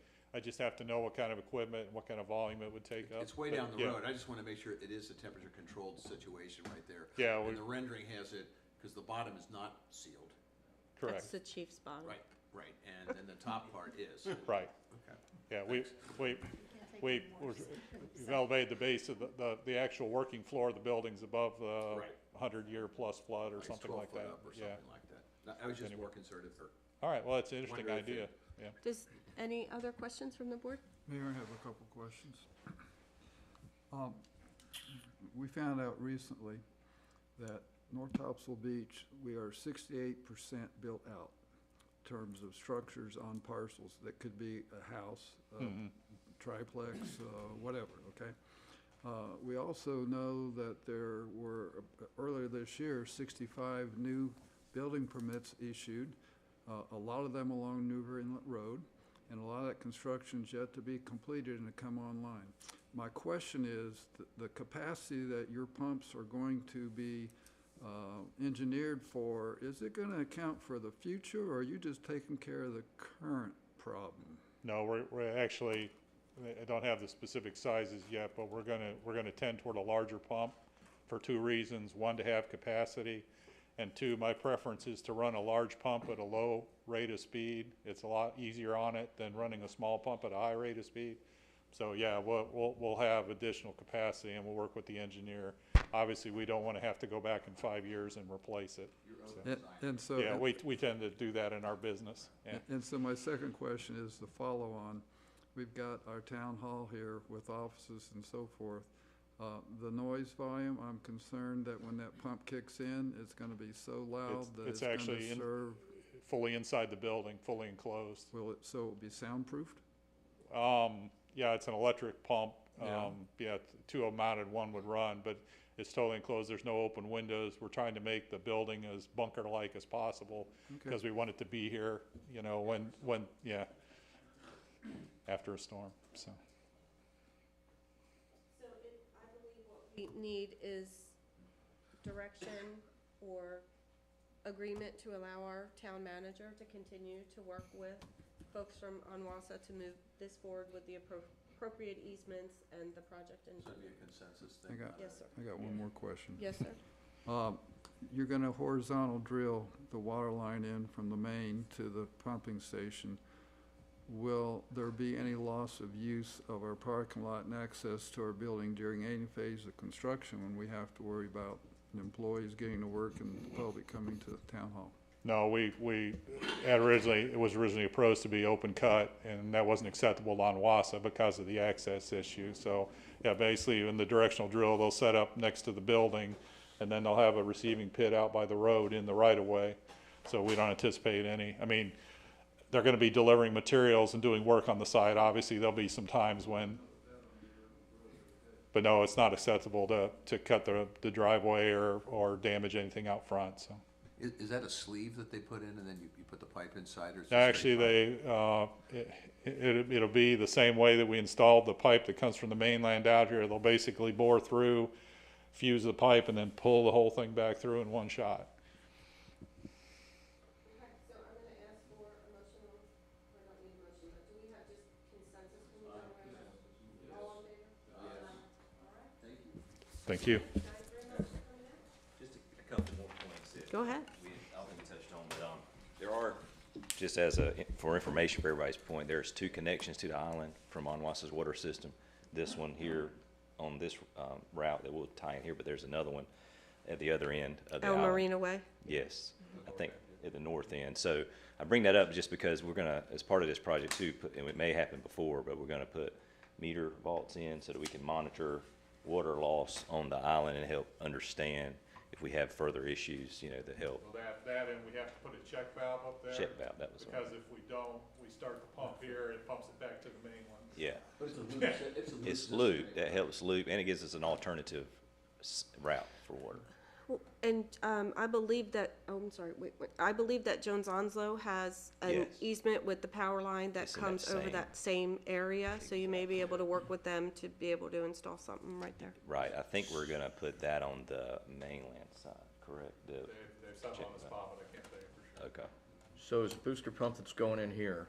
just have to know what kind of equipment, what kind of volume it would take up. It's way but, down the yeah. road. I just want to make sure it is a temperature-controlled situation right there. Yeah, And the rendering has it, because the bottom is not sealed. Correct, That's the chief's bottom. Right, and then the top part is. right. Okay. Yeah, we've elevated the base of the actual working floor of the buildings above the Right. 100-year-plus flood or Like something 12 like foot that. up or Yeah. something like that. No, I was just more concerned if All right, well, it's an interesting Wonder if idea, it- yeah. Does, any other questions from the board? Mayor, I have a couple questions. We found out recently that North Topsail Beach, we are 68% built out in terms of structures on parcels. That could be a house, a triplex, whatever, okay? We also know that there were, earlier this year, 65 new building permits issued, a lot of them along Newver Inlet Road, and a lot of that construction's yet to be completed and to come online. My question is, the capacity that your pumps are going to be engineered for, is it going to account for the future, or are you just taking care of the current problem? No, we're actually, I don't have the specific sizes yet, but we're gonna tend toward a larger pump for two reasons. One, to have capacity, and two, my preference is to run a large pump at a low rate of speed. It's a lot easier on it than running a small pump at a high rate of speed. So yeah, we'll have additional capacity, and we'll work with the engineer. Obviously, we don't want to have to go back in 5 years and replace it. And so. Yeah, we tend to do that in our business. Yeah. And so my second question is the follow-on. We've got our town hall here with offices and so forth. The noise volume, I'm concerned that when that pump kicks in, it's gonna be so loud that it's gonna actually serve, fully inside the building, fully enclosed. so it'll be soundproofed? Yeah, it's an electric pump. Yeah. Yeah, two of them mounted, one would run, but it's totally enclosed. There's no open windows. We're trying to make the building as bunker-like as possible because we want it to be here, you know, when, yeah, after a storm, so. So I believe what we need is direction or agreement to allow our town manager to continue to work with folks from Onwassa to move this forward with the appropriate easements and the project So engineer. that'd be a consensus thing. Yes, sir. I got one more question. Yes, sir. You're gonna horizontal drill the water line in from the main to the pumping station. Will there be any loss of use of our parking lot and access to our building during any phase of construction when we have to worry about employees getting to work and the public coming to the town hall? No, it was originally approached to be open cut, and that wasn't acceptable on Wassa because of the access issue. So, yeah, basically in the directional drill, they'll set up next to the building, and then they'll have a receiving pit out by the road in the right of way. So we don't anticipate any, I mean, they're gonna be delivering materials and doing work on the site. Obviously, there'll be some times when, but no, it's not acceptable to cut the driveway or damage anything out front, so. Is that a sleeve that they put in and then you put the pipe inside, or is it Actually, straight pipe? it'll be the same way that we installed the pipe that comes from the mainland out here. They'll basically bore through, fuse the pipe, and then pull the whole thing back through in one shot. Okay, so I'm gonna ask for a motion, or not need a motion, but do we have just consensus from the board? All in favor? All right. Thank you. Thank you. Guys, very much for coming out. Just a couple more points that Go ahead. I don't think we touched on, but there are, just for information for everybody's point, there's two connections to the island from Onwassa's water system. This one here on this route that will tie in here, but there's another one at the other end of the El island. Marina Way. Yes, I think at the north end. So I bring that up just because we're gonna, as part of this project too, and it may happen before, but we're gonna put meter vaults in so that we can monitor water loss on the island and help understand if we have further issues, you know, that help. Well, that and we have to put a check valve up there. Check valve, that was one. Because if we don't, we start the pump here, it pumps it back to the main one. Yeah, But it's a loop, it's a loop. it's system. loop, that helps loop, and it gives us an alternative route for water. Well, and I believe that, oh, I'm sorry, wait, I believe that Jones Onslow has an Yes. easement with the power line that It's in that comes over same- that same area, so you may be able to work with them to be able to install something right there. Right, I think we're gonna put that on the mainland side, correct? There's something on the spot, but I can't tell you for sure. Okay. So is the booster pump that's going in here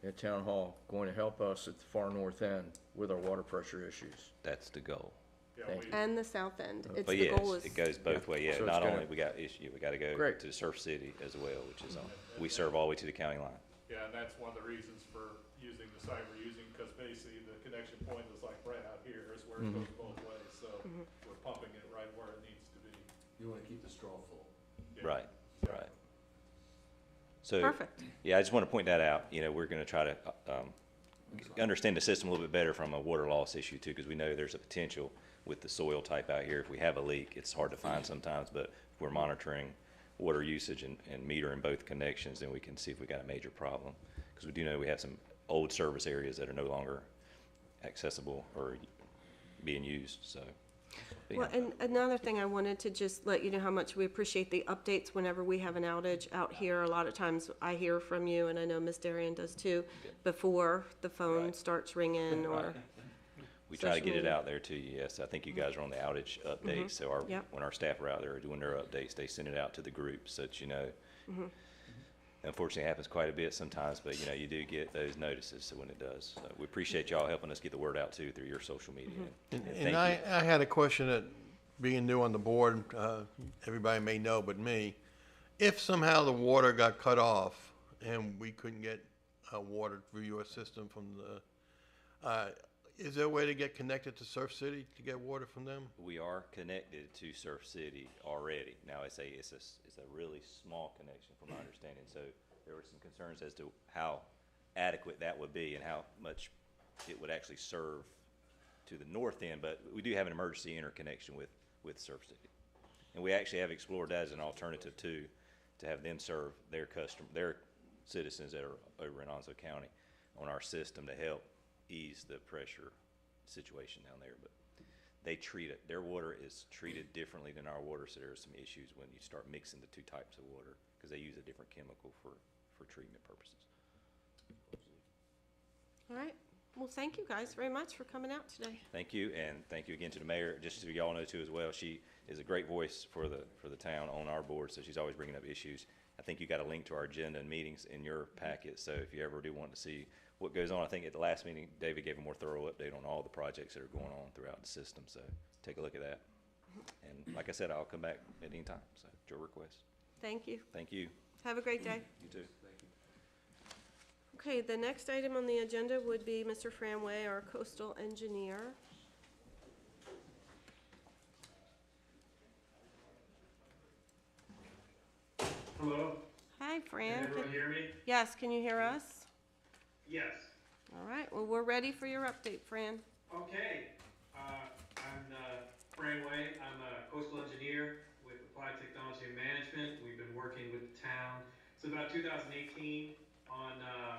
at Town Hall going to help us at the far north end with our water pressure issues? That's the goal. Yeah, Thank we, And the south end. It's But the yes, goal is. it goes both ways, yeah, So it's not gonna- only we got issue, we gotta go Great. to Surf City as well, which is on, we serve all the way to the county line. yeah, and that's one of the reasons for using the site we're using, because basically the connection point is like right out here, is where it goes both ways, so we're pumping it right where it needs to be. You wanna keep the straw full. Yeah. Right, right. So. Perfect. Yeah, I just want to point that out. You know, we're going to try to understand the system a little bit better from a water loss issue too, because we know there's a potential with the soil type out here. If we have a leak, it's hard to find sometimes, but if we're monitoring water usage and metering both connections, then we can see if we got a major problem. Because we do know we have some old service areas that are no longer accessible or being used, so. but Well, yeah. and another thing I wanted to just let you know how much we appreciate the updates whenever we have an outage out here. A lot of times I hear from you, and I know Ms. Darian does too, before the phone Right. starts ringing or. We try to social get it media. out there to you, yes. I think you guys are on the outage updates, so our, Yep. when our staff are out there doing their updates, they send it out to the group so that you know. Unfortunately, it happens quite a bit sometimes, but you know, you do get those notices, so when it does. So we appreciate y'all helping us get the word out too through your social media. And And thank I you. had a question that, being new on the board, everybody may know but me. If somehow the water got cut off and we couldn't get water through your system from the, is there a way to get connected to Surf City to get water from them? We are connected to Surf City already. Now, it's a really small connection from my understanding, so there were some concerns as to how adequate that would be and how much it would actually serve to the north end, but we do have an emergency interconnection with Surf City. And we actually have explored that as an alternative too, to have them serve their citizens that are over in Onslow County on our system to help ease the pressure situation down there. But they treat it, their water is treated differently than our water, so there are some issues when you start mixing the two types of water, because they use a different chemical for treatment purposes. All right. Well, thank you guys very much for coming out today. Thank you, and thank you again to the mayor. Just so y'all know too as well, she is a great voice for the town on our board, so she's always bringing up issues. I think you got a link to our agenda and meetings in your packet, so if you ever do want to see what goes on, I think at the last meeting, David gave a more thorough update on all the projects that are going on throughout the system, so take a look at that. And like I said, I'll come back at any time, so at your request. Thank you. Thank you. Have a great day. You too. Okay, the next item on the agenda would be Mr. Framway, our coastal engineer. Hello, Hi, can Fran. everyone hear me? Yes, can you hear us? Yes. All right, well, we're ready for your update, Fran. Okay, I'm Fran Way. I'm a coastal engineer with Applied Technology and Management. We've been working with the town since about 2018 on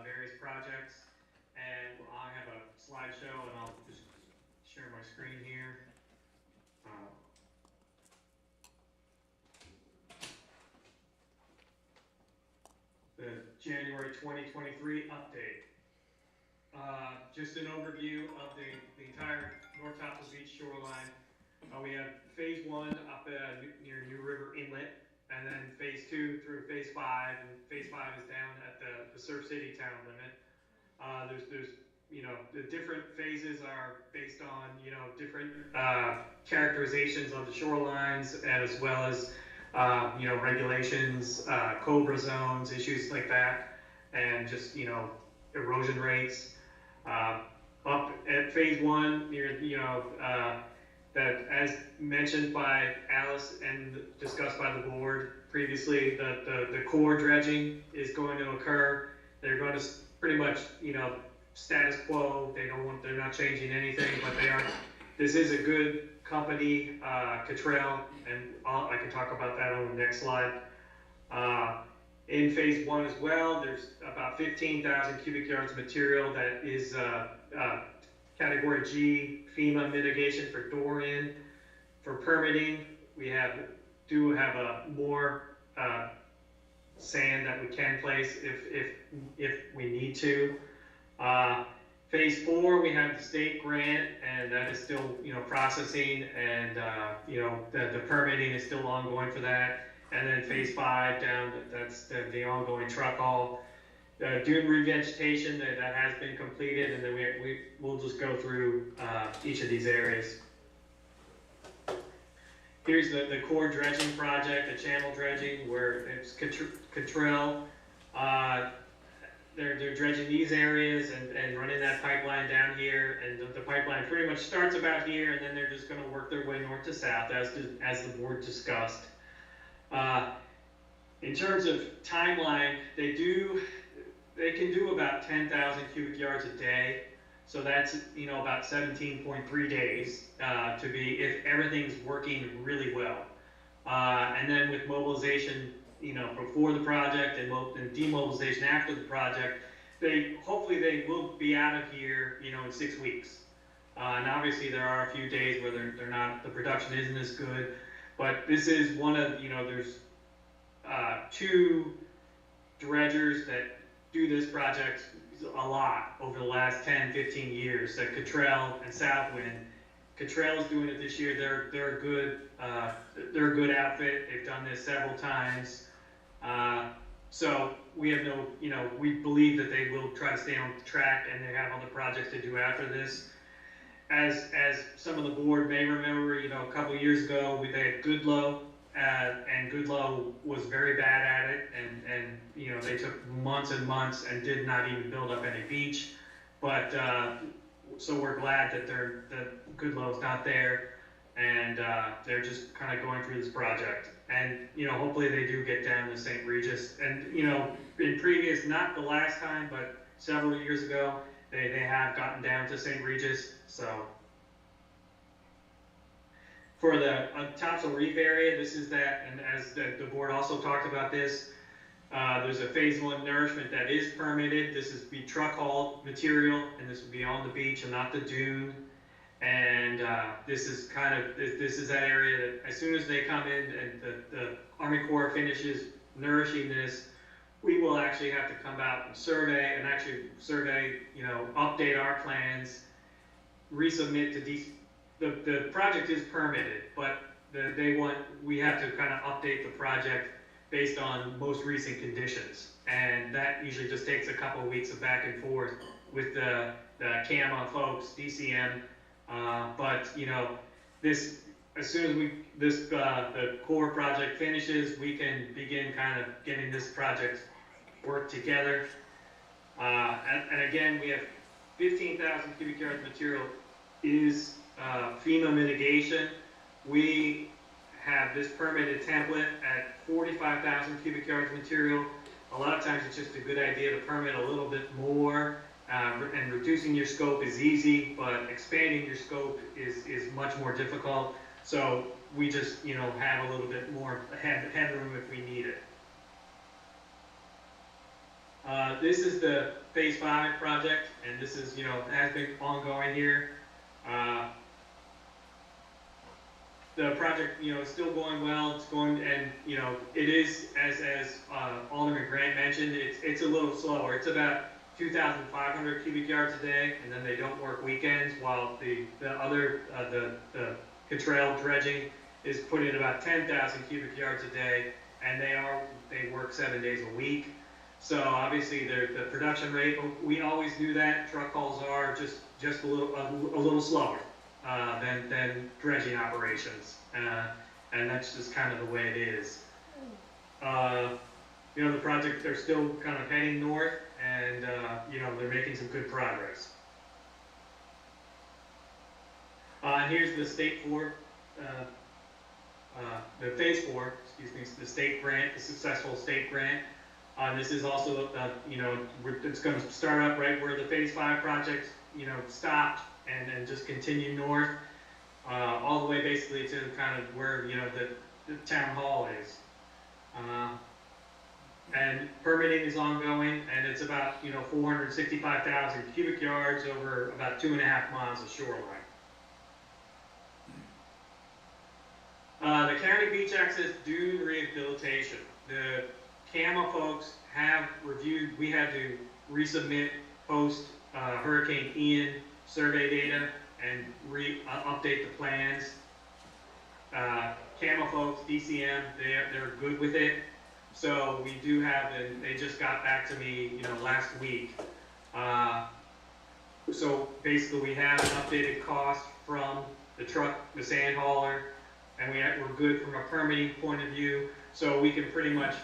various projects. And I have a slideshow, and I'll just share my screen here. The January 2023 update. Just an overview of the entire North Topsail Beach shoreline. We have phase 1 up near New River Inlet, and then phase 2 through phase 5, and phase 5 is down at the Surf City town limit. There's the different phases are based on different characterizations of the shorelines, and as well as regulations, cobra zones, issues like that, and just erosion rates. Up at phase 1, near that, as mentioned by Alice and discussed by the board previously, the core dredging is going to occur. They're going to pretty much status quo. They're not changing anything, but they are This is a good company, Cottrell, and I can talk about that on the next slide. In phase one as well, there's about 15,000 cubic yards of material that is category G FEMA mitigation for door-in. For permitting, we do have more sand that we can place if we need to. Phase 4, we have the state grant, and that is still processing, and the permitting is still ongoing for that. And then phase 5 that's the ongoing truck haul. Dune revegetation that has been completed, and then we'll just go through each of these areas. Here's the core dredging project, the channel dredging, where it's Cottrell. They're dredging these areas and running that pipeline down here, and the pipeline pretty much starts about here, and then they're just going to work their way north to south as the board discussed. In terms of timeline, they can do about 10,000 cubic yards a day. So that's, about 17.3 days to be, if everything's working really well. And then with mobilization, before the project and demobilization after the project, hopefully they will be out of here, in 6 weeks. And obviously there are a few days where the production isn't as good, but this is one of, there's 2 dredgers that do this project a lot over the last 10-15 years, Cottrell and Southwind. Cottrell is doing it this year. They're a good outfit. They've done this several times. So we have we believe that they will try to stay on track, and they have other projects to do after this. As some of the board may remember, a couple years ago, they had Goodloe, and Goodloe was very bad at it, and they took months and months and did not even build up any beach. But so we're glad that Goodloe's not there, and they're just kind of going through this project. And hopefully they do get down to St. Regis. And in previous, not the last time, but several years ago, they have gotten down to St. Regis. So for the Topsail Reef area, this is that, and as the board also talked about this, there's a phase 1 nourishment that is permitted. This is be truck hauled material, and this would be on the beach and not the dune. And this is that area that as soon as they come in and the Army Corps finishes nourishing this, we will actually have to come out and survey, update our plans, resubmit to the project is permitted, but we have to kind of update the project based on most recent conditions, and that usually just takes a couple of weeks of back and forth with the CAMA folks, DCM. But this, as soon as the core project finishes, we can begin kind of getting this project work together. And again, we have 15,000 cubic yards of material is FEMA mitigation. We have this permitted template at 45,000 cubic yards of material. A lot of times it's just a good idea to permit a little bit more, and reducing your scope is easy, but expanding your scope is much more difficult. So we just have a little bit more headroom if we need it. This is the phase 5 project, and this is has been ongoing here. The project, is still going well. It's going, and it is as Alderman Grant mentioned, it's a little slower. It's about 2,500 cubic yards a day, and then they don't work weekends. While the other the Cottrell dredging is putting in about 10,000 cubic yards a day, and they work 7 days a week. So obviously the production rate, we always do that. Truck hauls are just a little slower than dredging operations, and that's just kind of the way it is. The project, they're still kind of heading north, and they're making some good progress. Here's the phase 4, the state grant, the successful state grant. This is also, it's going to start up right where the phase 5 project, stopped, and just continue north. all the way basically to kind of where, the town hall is. And permitting is ongoing, and it's about, 465,000 cubic yards over about 2.5 miles of shoreline. The county beach access dune rehabilitation. The CAMA folks have reviewed, we had to resubmit post Hurricane Ian survey data and update the plans. CAMA folks, DCM, they're good with it. So we do have, and they just got back to me, last week. So basically we have an updated cost from the truck, the sand hauler, and we're good from a permitting point of view. So we can pretty much,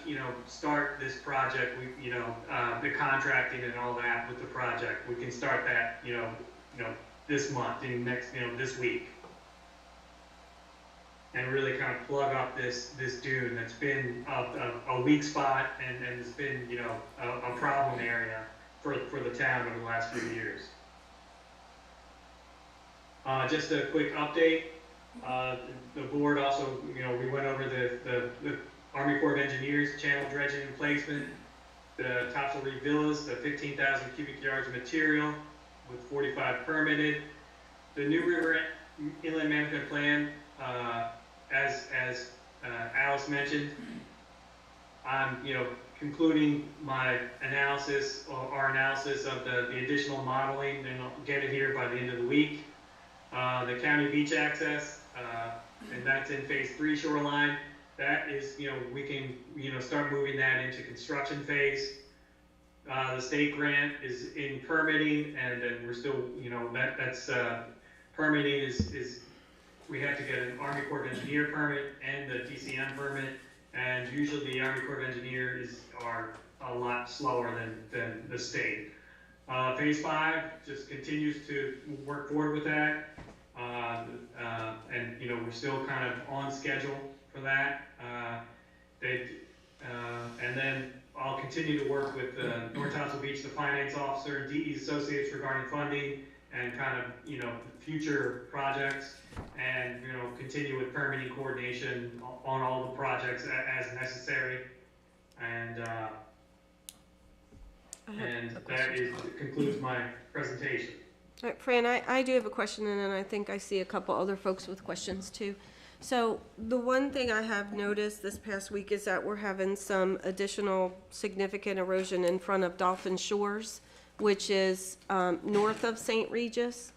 start this project, the contracting and all that with the project. We can start that, this month, this week. And really kind of plug up this dune that's been a weak spot and has been, a problem area for the town over the last few years. Just a quick update. The board also, we went over the Army Corps of Engineers channel dredging and placement, the Topsail villas, the 15,000 cubic yards of material with 45 permitted. The New River Inland Management Plan, as Alice mentioned, I'm concluding my analysis or our analysis of the additional modeling, and I'll get it here by the end of the week. The county beach access, and that's in phase 3 shoreline. That is, we can, start moving that into construction phase. The state grant is in permitting, and we're still, that's permitting is we have to get an Army Corps of Engineer permit and the DCM permit, and usually the Army Corps of Engineers are a lot slower than the state. Phase 5 just continues to work forward with that, and we're still kind of on schedule for that. And then I'll continue to work with North Topsail Beach, the finance officer, and DE's associates regarding funding and kind of future projects, and continue with permitting coordination on all the projects as necessary. And that concludes my presentation. All right, Fran, I do have a question, and then I think I see a couple other folks with questions too. So the one thing I have noticed this past week is that we're having some additional significant erosion in front of Dolphin Shores, which is north of St. Regis.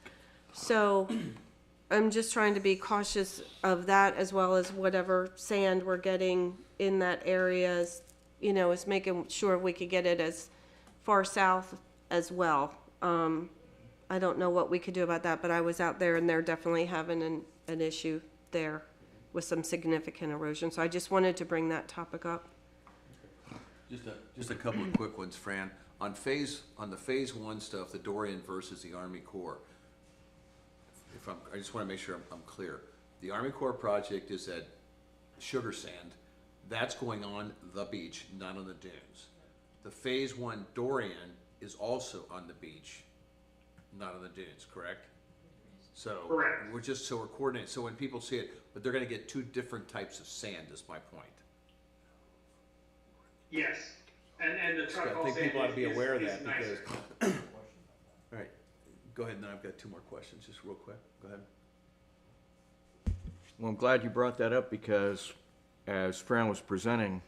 So I'm just trying to be cautious of that, as well as whatever sand we're getting in that area is, is making sure we could get it as far south as well. I don't know what we could do about that, but I was out there and they're definitely having an issue there with some significant erosion. So I just wanted to bring that topic up. Just a couple of quick ones, Fran. On the phase 1 stuff, the Dorian versus the Army Corps. I just want to make sure I'm clear. The Army Corps project is at Sugar Sand. That's going on the beach, not on the dunes. The phase 1 Dorian is also on the beach, not on the dunes, correct? So Correct. we're coordinating. So when people see it, but they're going to get 2 different types of sand, is my point. Yes, and the truck I think people ought to be aware of that is because. nicer. All right, go ahead. Now I've got 2 more questions, just real quick. Go ahead. Well, I'm glad you brought that up because as Fran was presenting,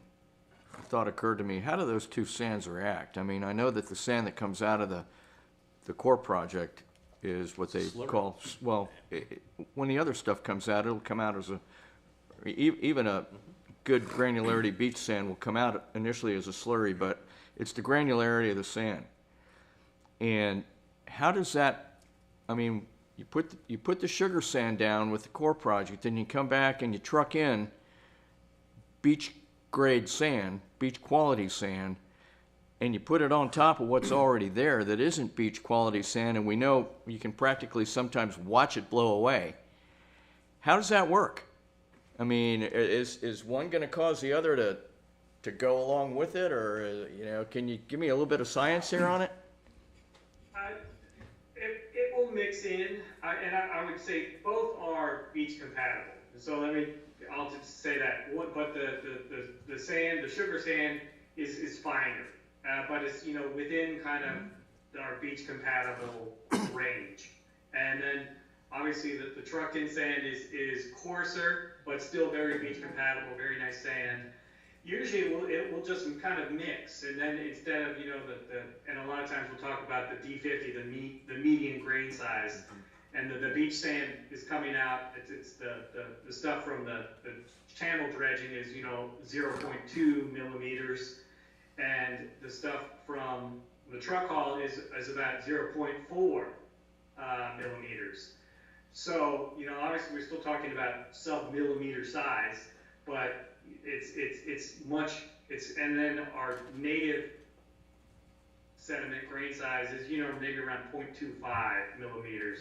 a thought occurred to me, how do those 2 sands react? I mean, I know that the sand that comes out of the core project is what they call, well, when the other stuff comes out, it'll come out as even a good granularity beach sand will come out initially as a slurry, but it's the granularity of the sand. And how does that, I mean, you put the sugar sand down with the core project, then you come back and you truck in beach grade sand, beach quality sand, and you put it on top of what's already there that isn't beach quality sand, and we know you can practically sometimes watch it blow away. How does that work? I mean, is one going to cause the other to go along with it, or can you give me a little bit of science here on it? It will mix in, I would say both are beach compatible. So I'll just say that. But the sand, the sugar sand is finer, but it's, within kind of our beach compatible range. And then obviously the trucked in sand is coarser, but still very beach compatible, very nice sand. Usually it will just kind of mix, and then instead of, and a lot of times we'll talk about the D50, the median grain size, and the beach sand is coming out, it's the stuff from the channel dredging is, 0.2 millimeters, and the stuff from the truck haul is about 0.4 millimeters. So, obviously we're still talking about sub-millimeter size, but and then our native sediment grain size is, maybe around 0.25 millimeters.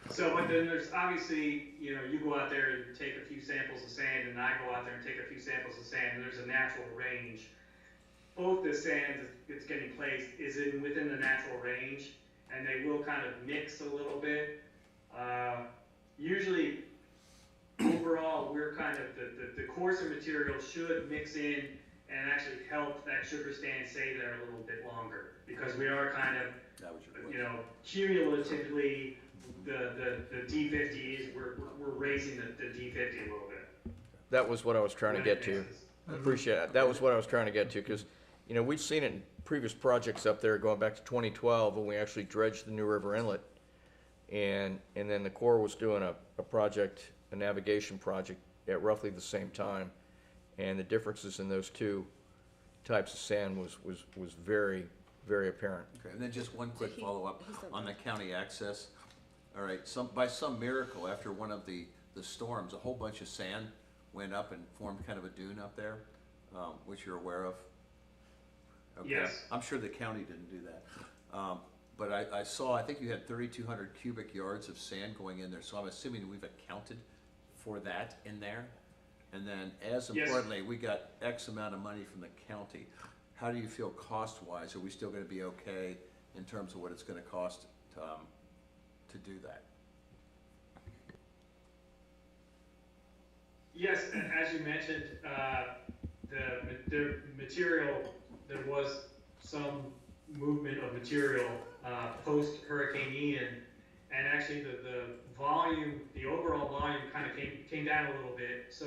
So, but then there's obviously, you go out there and take a few samples of sand, and I go out there and take a few samples of sand, and there's a natural range. Both the sand that's getting placed is within the natural range, and they will kind of mix a little bit. Usually, overall, we're kind of, the coarser material should mix in and actually help that sugar stand stay there a little bit longer, because we are kind of, cumulatively, the D50s, we're raising the D50 a little bit. That was what I was trying to get to. I appreciate it. That was what I was trying to get to, because, we've seen it in previous projects up there going back to 2012 when we actually dredged the New River Inlet. And then the Corps was doing a project, a navigation project at roughly the same time. And the differences in those two types of sand was very, very apparent. Okay, and then just one quick follow-up on the county access. All right, by some miracle, after one of the storms, a whole bunch of sand went up and formed kind of a dune up there, which you're aware of? Okay. Yes. I'm sure the county didn't do that. But I think you had 3,200 cubic yards of sand going in there, so I'm assuming we've accounted for that in there. And then, as importantly, we got X amount of money from the county. How do you feel cost-wise? Are we still going to be okay in terms of what it's going to cost to do that? Yes, as you mentioned, the material, there was some movement of material post Hurricane Ian, and actually the volume, the overall volume kind of came down a little bit. So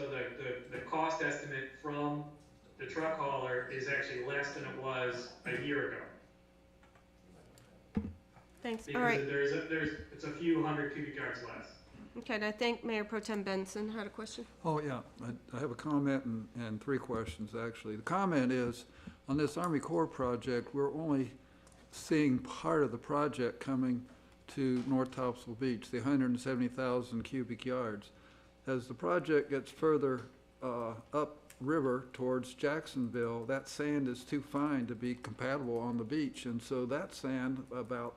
the cost estimate from the truck hauler is actually less than it was a year ago. Thanks. Because All right. it's a few hundred cubic yards less. Okay, and I think Mayor Pro Tem Benson had a question. Oh, yeah, I have a comment and three questions, actually. The comment is, on this Army Corps project, we're only seeing part of the project coming to North Topsail Beach, the 170,000 cubic yards. As the project gets further up river towards Jacksonville, that sand is too fine to be compatible on the beach, and so that sand, about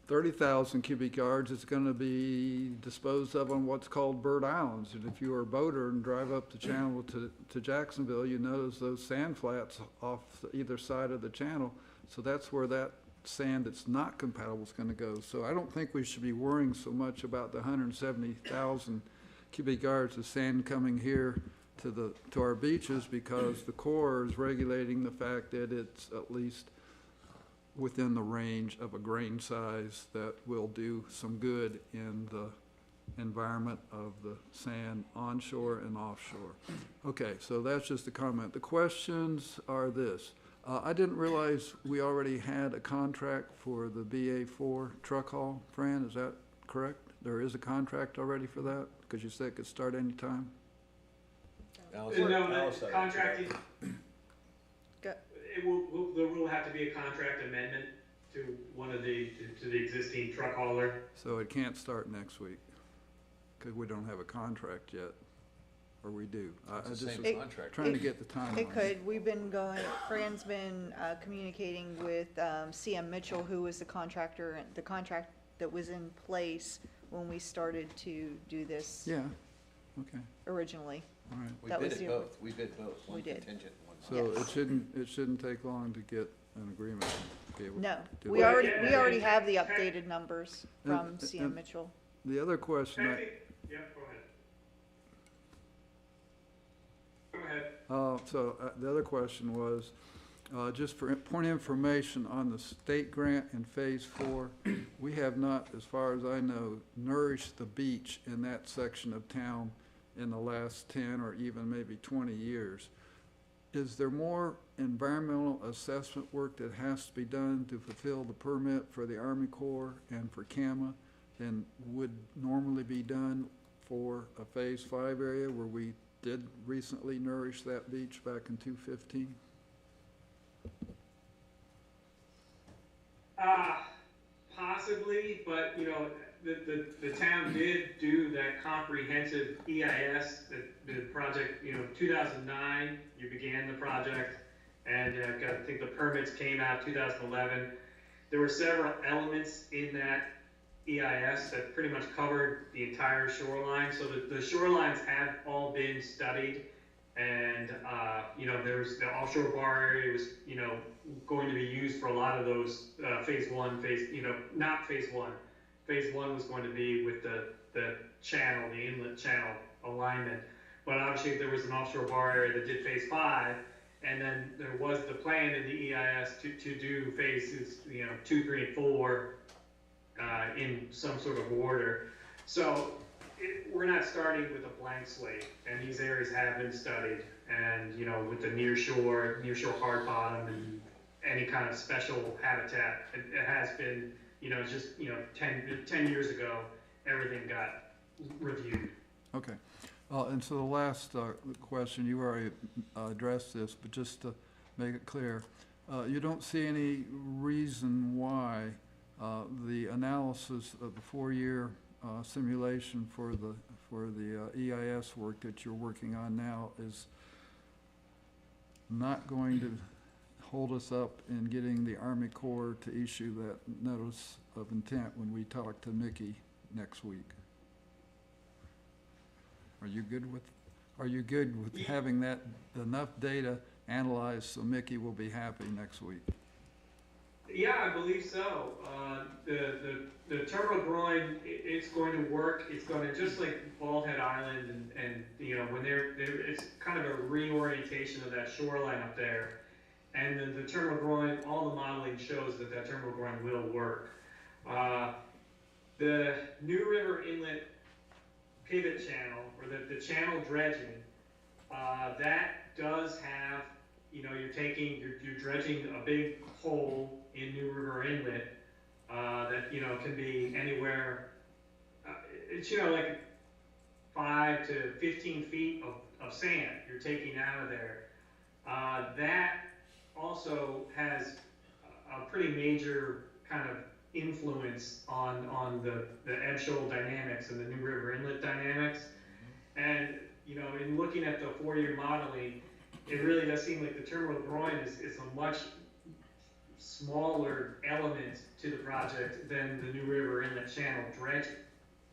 30,000 cubic yards, is going to be disposed of on what's called Bird Islands. And if you are a boater and drive up the channel to Jacksonville, you notice those sand flats off either side of the channel. So that's where that sand that's not compatible is going to go. So I don't think we should be worrying so much about the 170,000 cubic yards of sand coming here to our beaches, because the Corps is regulating the fact that it's at least within the range of a grain size that will do some good in the environment of the sand onshore and offshore. Okay, so that's just a comment. The questions are this. I didn't realize we already had a contract for the BA4 truck haul. Fran, is that correct? There is a contract already for that? Because you said it could start any time? No, the contracting, there will have to be a contract amendment to to the existing truck hauler. So it can't start next week, because we don't have a contract yet, or we do? It's the same contract. Trying to get the timeline. It could. We've been Fran's been communicating with CM Mitchell, who was the contractor, the contract that was in place when we started to do this Yeah, okay, originally. all right. We That bid was it the- both. We bid both. One We did. contingent, one. So Yes. it shouldn't take long to get an agreement. be able No, to do we it. already have the updated numbers from And- CM and- Mitchell. The other question, I think, yeah, go ahead. Go ahead. the other question was, just for point of information on the state grant in Phase 4, we have not, as far as I know, nourished the beach in that section of town in the last 10 or even maybe 20 years. Is there more environmental assessment work that has to be done to fulfill the permit for the Army Corps and for CAMA than would normally be done for a Phase 5 area where we did recently nourish that beach back in 2015? Possibly, but, you know, the town did do that comprehensive EIS, the project, you know, 2009, you began the project, and I think the permits came out 2011. There were several elements in that EIS that pretty much covered the entire shoreline, so the shorelines have all been studied, and, you know, there's the offshore bar area was, you know, going to be used for a lot of those, phase 1, you know, not phase 1. Phase 1 was going to be with the channel, the inlet channel alignment, but obviously there was an offshore bar area that did phase 5, and then there was the plan in the EIS to do phases, you know, 2, 3, and 4, in some sort of order. So we're not starting with a blank slate, and these areas have been studied, and, you know, with the near shore hard bottom, and any kind of special habitat, it has been, you know, just, you know, 10 years ago, everything got reviewed. Okay. And so the last question, you already addressed this, but just to make it clear, you don't see any reason why the analysis of the 4-year simulation for the EIS work that you're working on now is not going to hold us up in getting the Army Corps to issue that notice of intent when we talk to Mickey next week? Are you good with having that enough data analyzed so Mickey will be happy next week? Yeah, I believe so. The terminal groin, it's going to work. It's going to, just like Bald Head Island, and you know, when it's kind of a reorientation of that shoreline up there. And then the terminal groin, all the modeling shows that terminal groin will work. The New River Inlet pivot channel, or the channel dredging, that does have, you know, you're dredging a big hole in New River Inlet that, you know, can be anywhere, it's, you know, like 5 to 15 feet of sand you're taking out of there. That also has a pretty major kind of influence on the ebb shoal dynamics and the New River Inlet dynamics. And, you know, in looking at the 4-year modeling, it really does seem like the terminal groin is a much smaller element to the project than the New River Inlet channel dredging.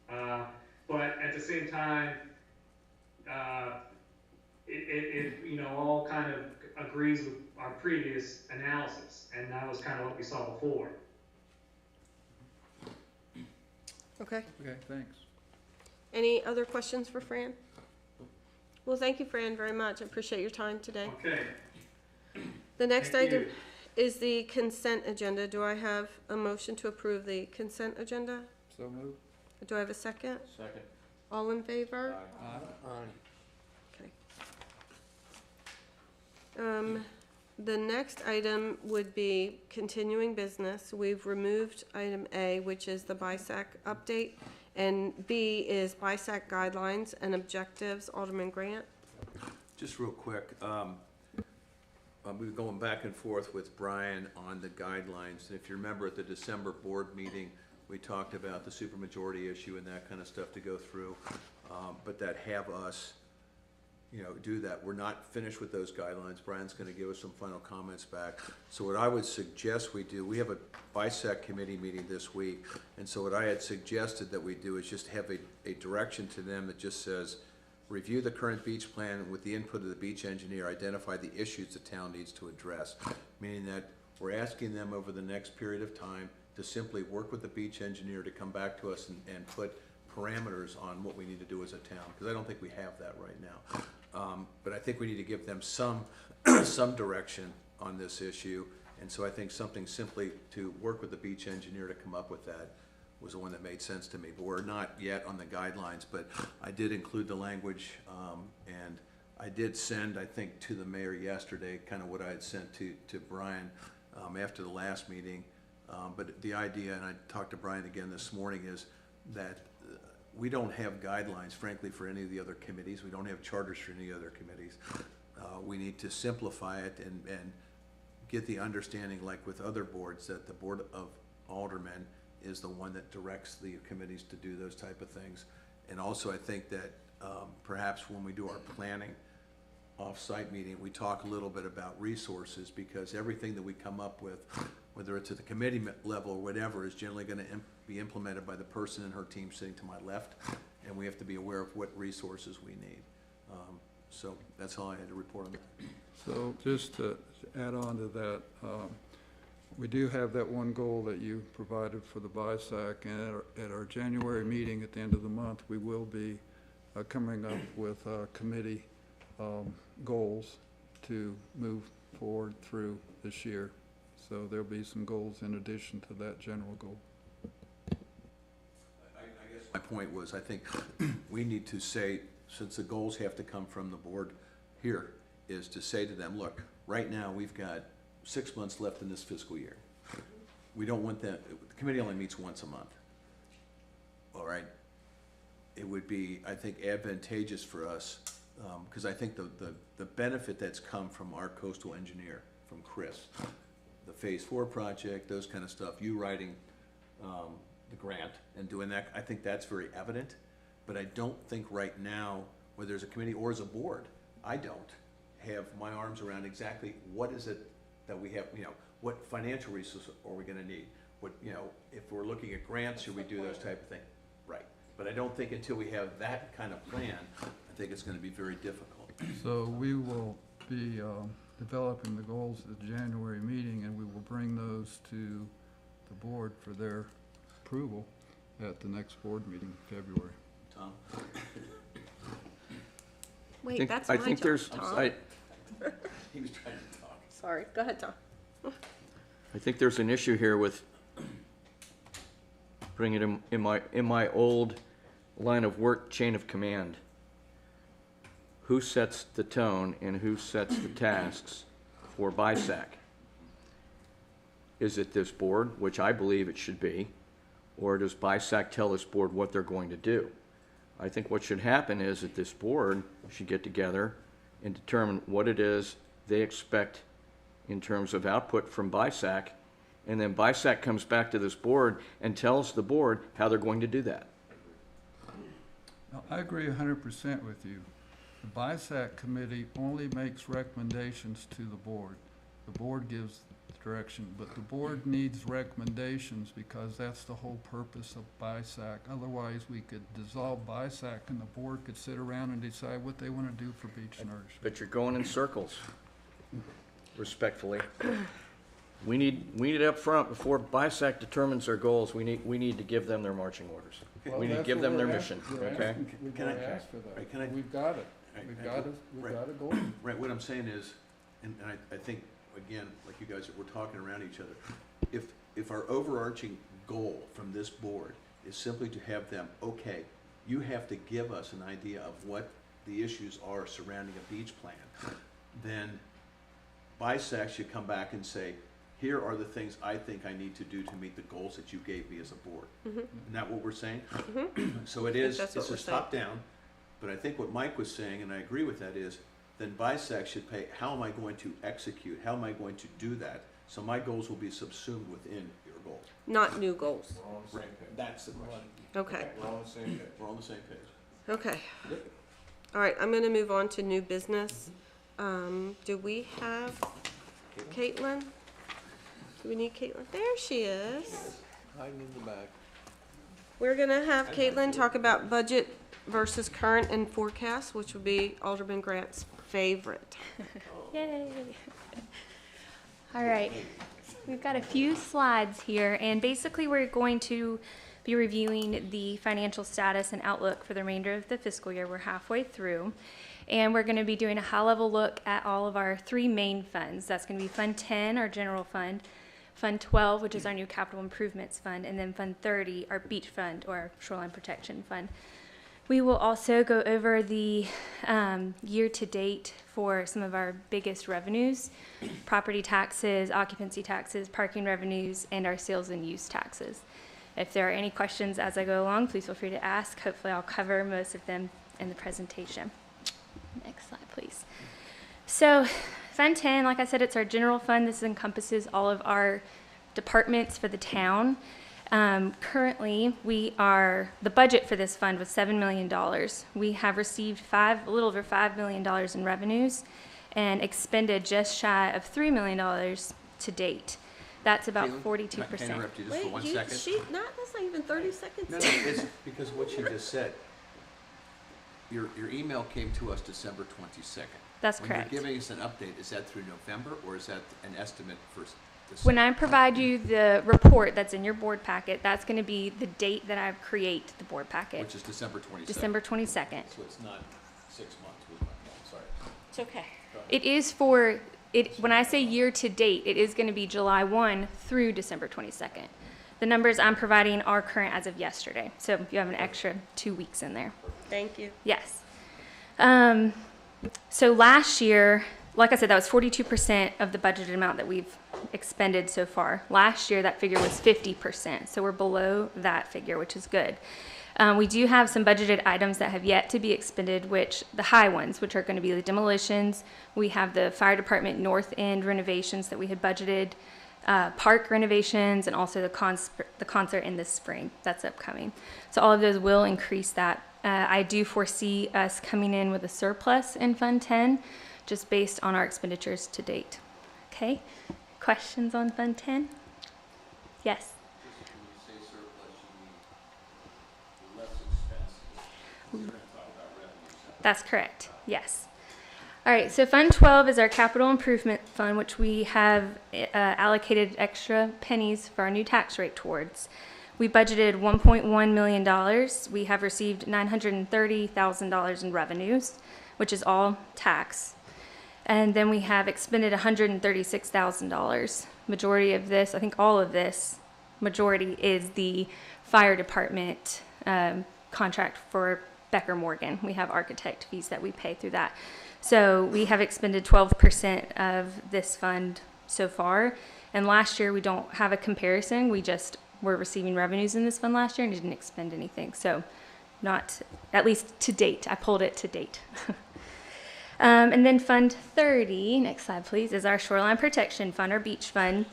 But at the same time, it you know, all kind of agrees with our previous analysis, and that was kind of what we saw before. Okay. Okay, thanks. Any other questions for Fran? Well, thank you, Fran, very much. I appreciate your time today. Okay. The next Thank item you. is the consent agenda. Do I have a motion to approve the consent agenda? So move. Do I have a second? Second. All in favor? Okay. The next item would be continuing business. We've removed item A, which is the BISAC update, and B is BISAC guidelines and objectives. Alderman Grant? Just real quick, we were going back and forth with Brian on the guidelines. And if you remember at the December board meeting, we talked about the supermajority issue and that kind of stuff to go through, but that have us, you know, do that. We're not finished with those guidelines. Brian's going to give us some final comments back. So what I would suggest we do, we have a BISAC committee meeting this week, and so what I had suggested that we do is just have a direction to them that just says, review the current beach plan and with the input of the beach engineer, identify the issues the town needs to address. Meaning that We're asking them over the next period of time to simply work with the beach engineer to come back to us and put parameters on what we need to do as a town, because I don't think we have that right now. But I think we need to give them some, some direction on this issue. And so I think something simply to work with the beach engineer to come up with that was the one that made sense to me. But we're not yet on the guidelines, but I did include the language, and I did send, I think, to the mayor yesterday, kind of what I had sent to Brian after the last meeting. But the idea, and I talked to Brian again this morning, is that we don't have guidelines, frankly, for any of the other committees. We don't have charters for any other committees. We need to simplify it and get the understanding, like with other boards, that the Board of Aldermen is the one that directs the committees to do those type of things. And also, I think that perhaps when we do our planning off-site meeting, we talk a little bit about resources, because everything that we come up with, whether it's at the committee level or whatever, is generally going to be implemented by the person and her team sitting to my left, and we have to be aware of what resources we need. So that's all I had to report on that. So just to add on to that, we do have that one goal that you provided for the BISAC, and at our January meeting at the end of the month, we will be coming up with committee goals to move forward through this year. So there'll be some goals in addition to that general goal. I guess my point was, I think we need to say, since the goals have to come from the board here, is to say to them, look, right now we've got 6 months left in this fiscal year. We don't want that, the committee only meets once a month. All right? It would be, I think, advantageous for us, because I think the benefit that's come from our coastal engineer, from Chris, the Phase 4 project, those kind of stuff, you writing the grant and doing that, I think that's very evident. But I don't think right now, whether as a committee or as a board, I don't have my arms around exactly what is it that we have, what financial resources are we gonna need? What, if we're looking at grants, should we do those type of things? Right. But I don't think until we have that kind of plan, I think it's gonna be very difficult. So we will be developing the goals at the January meeting, and we will bring those to the board for their approval at the next board meeting in February. Tom? Wait, that's I my think job, there's, Tom. He was trying to talk. Sorry, go ahead, Tom. I think there's an issue here with bringing in my old line of work chain of command. Who sets the tone and who sets the tasks for BISAC? Is it this board, which I believe it should be, or does BISAC tell this board what they're going to do? I think what should happen is that this board should get together and determine what it is they expect in terms of output from BISAC, and then BISAC comes back to this board and tells the board how they're going to do that. Now, I agree 100% with you. The BISAC committee only makes recommendations to the board. The board gives direction, but the board needs recommendations because that's the whole purpose of BISAC. Otherwise, we could dissolve BISAC and the board could sit around and decide what they want to do for beach nourishment. But you're going in circles, respectfully. We need it up front before BISAC determines their goals. We need to give them their marching orders. Well, We need to that's give what them their we're mission, we're okay? asking- We've Can I- got to ask for that. right, can I- We've got it. Right, We've right, got a goal. Right, what I'm saying is, and I think, again, like you guys, we're talking around each other. If our overarching goal from this board is simply to have them, okay, you have to give us an idea of what the issues are surrounding a beach plan, then BISAC should come back and say, here are the things I think I need to do to meet the goals that you gave me as a board. Isn't that what we're saying? So it is, that's what it's we're just saying. top down, but I think what Mike was saying, and I agree with that, is then BISAC should pay, how am I going to execute, how am I going to do that? So my goals will be subsumed within your goals. Not new goals. We're on the same page. That's the question. Okay, We're on the same page. We're on the same page. okay. All right, I'm gonna move on to new business. Do we have Caitlin? Do we need Caitlin? There she is. Hiding in the back. We're gonna have Caitlin talk about budget versus current and forecast, which would be Alderman Grant's favorite. Yay! All right. We've got a few slides here, and basically we're going to be reviewing the financial status and outlook for the remainder of the fiscal year. We're halfway through, and we're going to be doing a high-level look at all of our three main funds. That's going to be Fund 10, our general fund, Fund 12, which is our new capital improvements fund, and then Fund 30, our beach fund or our shoreline protection fund. We will also go over the year-to-date for some of our biggest revenues, property taxes, occupancy taxes, parking revenues, and our sales and use taxes. If there are any questions as I go along, please feel free to ask. Hopefully I'll cover most of them in the presentation. Next slide, please. So Fund 10, like I said, it's our general fund. This encompasses all of our departments for the town. Currently, the budget for this fund was $7 million. We have received a little over $5 million in revenues and expended just shy of $3 million to date. That's about 42%. Can I interrupt you just for Wait, 1 second? that's not even 30 seconds. No, it's because what you just said. Your email came to us December 22nd. That's When correct. you're giving us an update, is that through November or is that an estimate for December? When I provide you the report that's in your board packet, that's going to be the date that I create the board packet. Which is December 22nd. December 22nd. So it's not 6 months. Sorry. It's okay. It is for, when I say year to date, it is going to be July 1 through December 22nd. The numbers I'm providing are current as of yesterday. So you have an extra 2 weeks in there. Thank you. Yes. So last year, like I said, that was 42% of the budgeted amount that we've expended so far. Last year, that figure was 50%. So we're below that figure, which is good. We do have some budgeted items that have yet to be expended, the high ones, which are going to be the demolitions. We have the fire department north end renovations that we had budgeted, park renovations, and also the concert in the spring. That's upcoming. So all of those will increase that. I do foresee us coming in with a surplus in Fund 10, just based on our expenditures to date. Okay, questions on Fund 10? Yes? When you say surplus, you mean less expenses. You're going to talk about revenues. That's correct, yes. All right, so Fund 12 is our capital improvement fund, which we have allocated extra pennies for our new tax rate towards. We budgeted $1.1 million. We have received $930,000 in revenues, which is all tax. And then we have expended $136,000. Majority of this, I think all of this, majority is the fire department contract for Becker Morgan. We have architect fees that we pay through that. So we have expended 12% of this fund so far. And last year we don't have a comparison. We just were receiving revenues in this fund last year and didn't expend anything. So not, at least to date. I pulled it to date. And then Fund 30, next slide please, is our shoreline protection fund, our beach fund.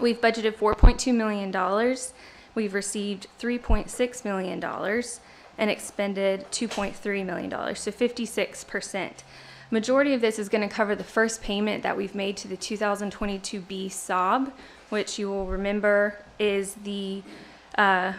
We've budgeted $4.2 million. We've received $3.6 million and expended $2.3 million, so 56%. Majority of this is going to cover the first payment that we've made to the 2022B SOB, which you will remember is the, the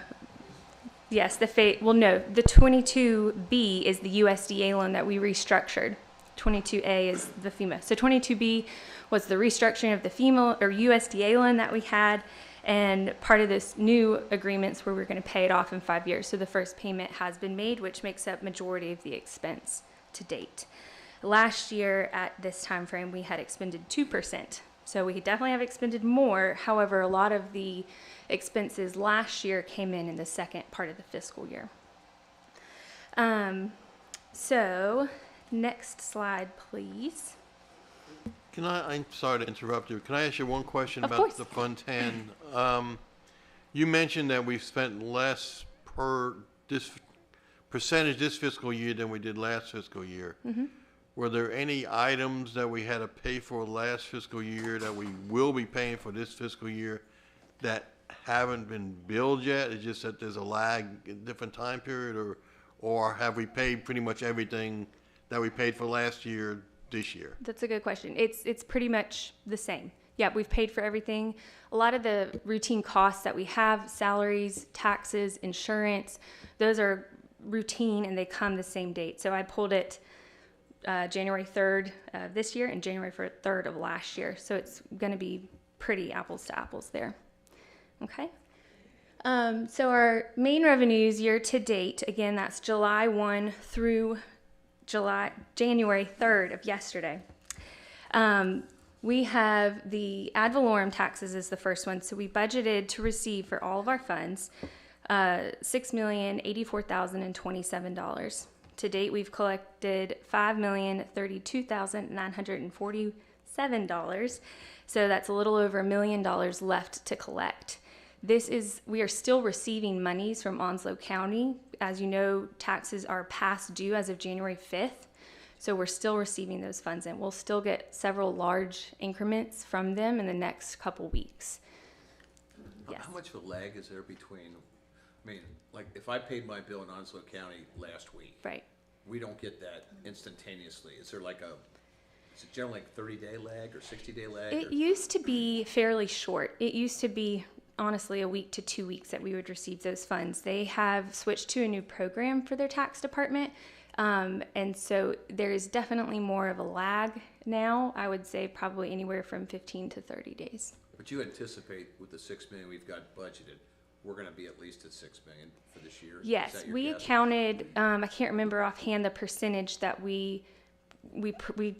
22B is the USDA loan that we restructured. 22A is the FEMA. So 22B was the restructuring of the FEMA or USDA loan that we had, and part of this new agreements where we're going to pay it off in 5 years. So the first payment has been made, which makes up majority of the expense to date. Last year at this time frame, we had expended 2%. So we definitely have expended more. However, a lot of the expenses last year came in the second part of the fiscal year. So next slide, please. I'm sorry to interrupt you. Can I ask you one question Of about course. the Fund 10? You mentioned that we've spent less percentage this fiscal year than we did last fiscal year. Mm-hmm. Were there any items that we had to pay for last fiscal year that we will be paying for this fiscal year that haven't been billed yet? It's just that there's a lag in a different time period, or have we paid pretty much everything that we paid for last year this year? That's a good question. It's pretty much the same. Yeah, we've paid for everything. A lot of the routine costs that we have, salaries, taxes, insurance, those are routine and they come the same date. So I pulled it January 3rd this year and January 3rd of last year. So it's going to be pretty apples to apples there. Okay. So our main revenues year to date, again, that's July 1 through January 3rd of yesterday. We have the ad valorem taxes is the first one. So we budgeted to receive for all of our funds $6,084,027. To date, we've collected $5,032,947. So that's a little over $1 million left to collect. We are still receiving monies from Onslow County. As you know, taxes are past due as of January 5th. So we're still receiving those funds, and we'll still get several large increments from them in the next couple weeks. Yes. How much of a lag is there between, I mean, like if I paid my bill in Onslow County last week, Right. we don't get that instantaneously. Is there like is it generally like 30-day lag or 60-day lag? It used to be fairly short. It used to be, honestly, a week to 2 weeks that we would receive those funds. They have switched to a new program for their tax department. And so there is definitely more of a lag now. I would say probably anywhere from 15 to 30 days. But you anticipate with the $6 million we've got budgeted, we're going to be at least at $6 million for this year? Yes, we accounted, I can't remember offhand the percentage that we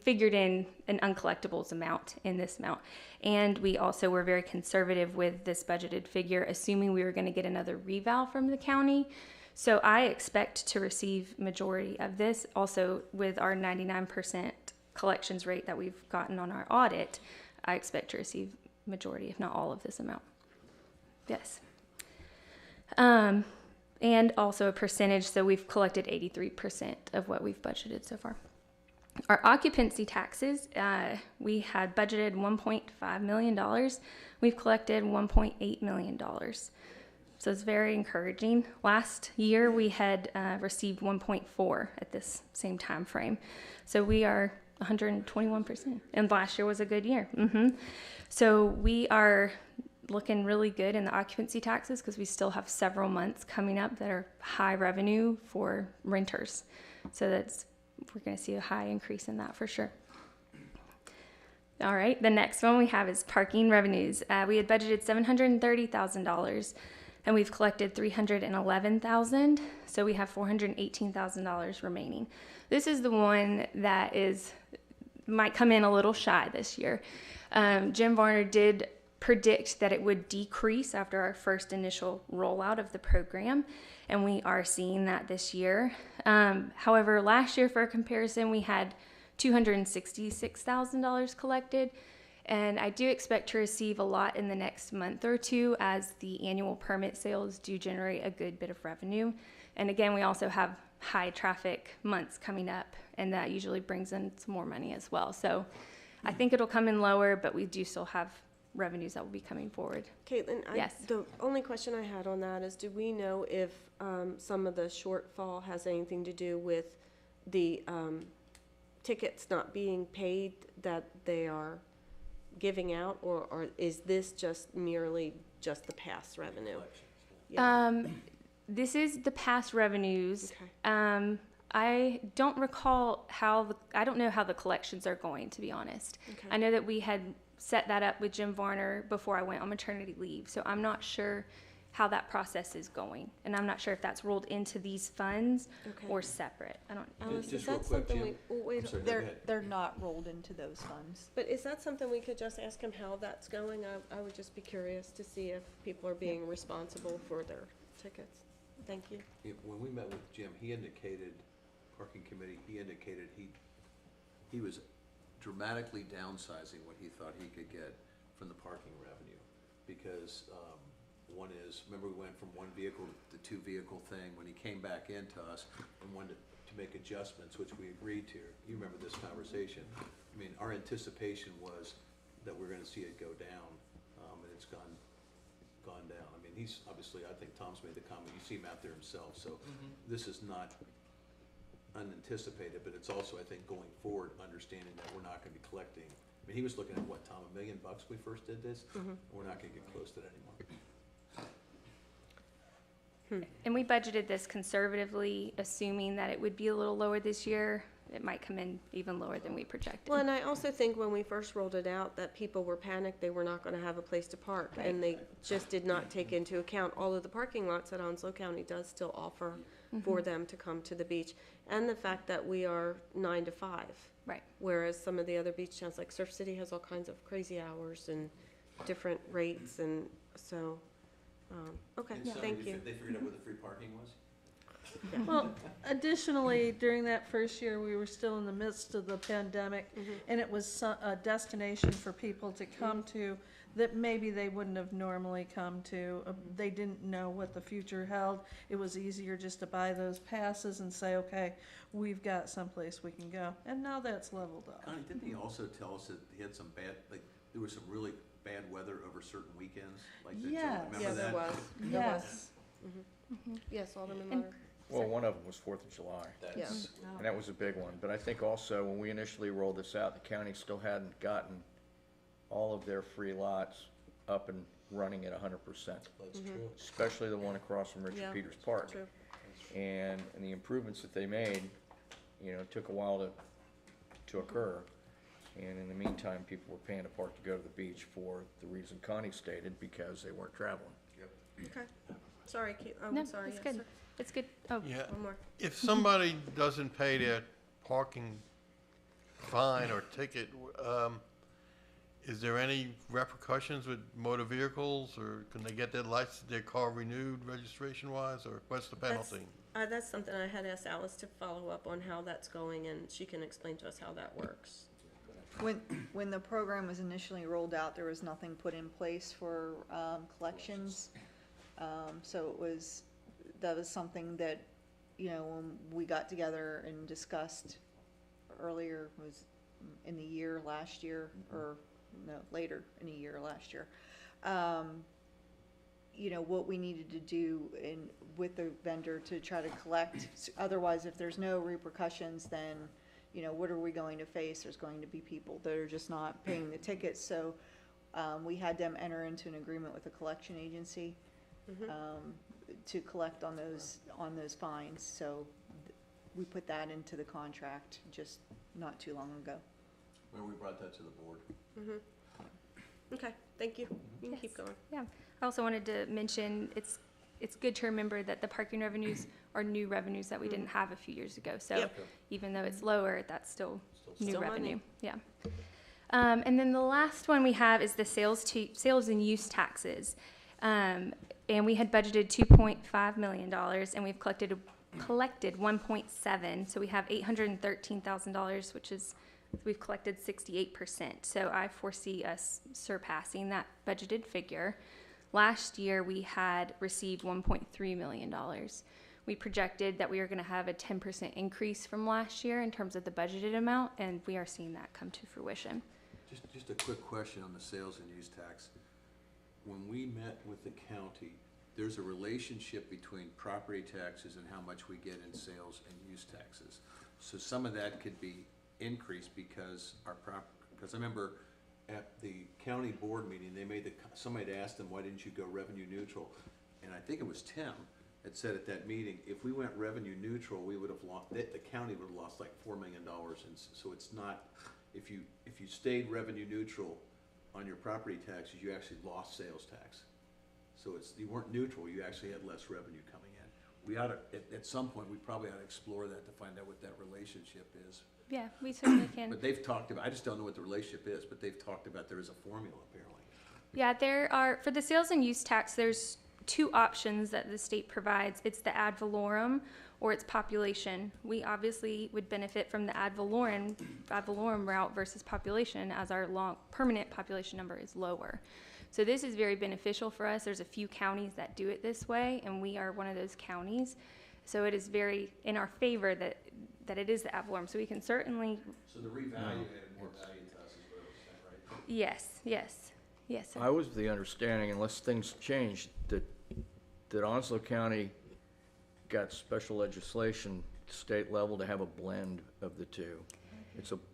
figured in an uncollectibles amount in this amount. And we also were very conservative with this budgeted figure, assuming we were going to get another reval from the county. So I expect to receive majority of this. Also, with our 99% collections rate that we've gotten on our audit, I expect to receive majority, if not all of this amount. Yes. And also a percentage, so we've collected 83% of what we've budgeted so far. Our occupancy taxes, we had budgeted $1.5 million. We've collected $1.8 million. So it's very encouraging. Last year we had received 1.4 at this same time frame. So we are 121%. And last year was a good year. So we are looking really good in the occupancy taxes because we still have several months coming up that are high revenue for renters. So we're going to see a high increase in that for sure. All right, the next one we have is parking revenues. We had budgeted $730,000. And we've collected $311,000, so we have $418,000 remaining. This is the one that might come in a little shy this year. Jim Varner did predict that it would decrease after our first initial rollout of the program, and we are seeing that this year. However, last year, for a comparison, we had $266,000 collected. And I do expect to receive a lot in the next month or two as the annual permit sales do generate a good bit of revenue. And again, we also have high traffic months coming up, and that usually brings in some more money as well. So I think it'll come in lower, but we do still have revenues that will be coming forward. Caitlin, Yes. The only question I had on that is, do we know if some of the shortfall has anything to do with the tickets not being paid that they are giving out, or is this just merely just the past revenue? Yeah. This is the past revenues. Okay. I don't recall I don't know how the collections are going, to be honest. Okay. I know that we had set that up with Jim Varner before I went on maternity leave, so I'm not sure how that process is going, and I'm not sure if that's rolled into these funds Okay. or separate. I don't. Alice, is Just real that quick, something Jim. wait, I'm sorry, go ahead. They're not rolled into those funds. but is that something we could just ask him how that's going? I would just be curious to see if people are being responsible for their tickets. Thank you. When we met with Jim, parking committee, he indicated he was dramatically downsizing what he thought he could get from the parking revenue. Because one is, remember we went from one vehicle to two vehicle thing when he came back into us and wanted to make adjustments, which we agreed to. You remember this conversation. I mean, our anticipation was that we're gonna see it go down, and it's gone down. I mean, he's obviously, I think Tom's made the comment, you see him out there himself, so this is not unanticipated, but it's also, I think, going forward, understanding that we're not gonna be collecting. I mean, he was looking at what, Tom, $1 million when we first did this? We're not gonna get close to that anymore. And we budgeted this conservatively, assuming that it would be a little lower this year. it might come in even lower than we projected. Well, and I also think when we first rolled it out, that people were panicked they were not gonna have a place to park. And they just did not take into account all of the parking lots that Onslow County does still offer for them to come to the beach. And the fact that we are 9 to 5. Right. Whereas some of the other beach towns, like Surf City, has all kinds of crazy hours and different rates, and so, okay, And so thank you. They figured out where the free parking was? Well, additionally, during that first year, we were still in the midst of the pandemic, and it was a destination for people to come to that maybe they wouldn't have normally come to. They didn't know what the future held. It was easier just to buy those passes and say, okay, we've got someplace we can go. And now that's leveled off. Connie, didn't he also tell us that he had some bad, like, there was some really bad weather over certain weekends? Like that, Yes. remember Yeah, that? there was. Yes. Yes, Alderman And- Meyer. Well, one of them was 4th of July, That's, and that was a big one. But I think also, when we initially rolled this out, the county still hadn't gotten all of their free lots up and running at 100%, that's true. especially the one across from Yeah, Richard Peters Park. True. And the improvements that they made, you know, took a while to occur. And in the meantime, people were paying to park to go to the beach for the reason Connie stated, because they weren't traveling. Okay. Sorry, Keith. Oh, No, sorry. it's Yes, good. sir. It's good. Oh, Yeah. One more. If somebody doesn't pay their parking fine or ticket, is there any repercussions with motor vehicles, or can they get their license, their car renewed registration-wise, or what's the penalty? That's something I had asked Alice to follow up on how that's going, and she can explain to us how that works. When the program was initially rolled out, there was nothing put in place for collections. So that was something that, you know, when we got together and discussed earlier, was in the year last year, or no, later in the year last year. You know, what we needed to do with the vendor to try to collect. Otherwise, if there's no repercussions, then, you know, what are we going to face? There's going to be people that are just not paying the tickets. So we had them enter into an agreement with a collection agency to collect on those fines. So we put that into the contract just not too long ago. Where we brought that to the board. Okay, thank you. You can keep Yes. going. yeah. I also wanted to mention, it's good to remember that the parking revenues are new revenues that we didn't have a few years ago. So Yep. even though it's lower, that's still new Still revenue. money. Yeah. And then the last one we have is the sales and use taxes. And we had budgeted $2.5 million, and we've collected 1.7. So we have $813,000, which is, we've collected 68%. So I foresee us surpassing that budgeted figure. Last year, we had received $1.3 million. We projected that we were going to have a 10% increase from last year in terms of the budgeted amount, and we are seeing that come to fruition. Just a quick question on the sales and use tax. When we met with the county, there's a relationship between property taxes and how much we get in sales and use taxes. So some of that could be increased because because I remember at the county board meeting, somebody had asked them, why didn't you go revenue neutral? And I think it was Tim that said at that meeting, if we went revenue neutral, we would have lost, the county would have lost like $4 million. And so it's not, if you stayed revenue neutral on your property taxes, you actually lost sales tax. So you weren't neutral, you actually had less revenue coming in. We ought to, at some point, we probably ought to explore that to find out what that relationship is. Yeah, we certainly can. But they've talked about, I just don't know what the relationship is, but they've talked about there is a formula apparently. Yeah, there are, for the sales and use tax, there's two options that the state provides. It's the ad valorem or it's population. We obviously would benefit from the ad valorem route versus population, as our permanent population number is lower. So this is very beneficial for us. There's a few counties that do it this way, and we are one of those counties. So it is very in our favor that it is the ad valorem. So we can certainly. So the revalue added more value to us is what it was saying, right? Yes, sir. I was of the understanding, unless things changed, that Onslow County got special legislation state level to have a blend of the two.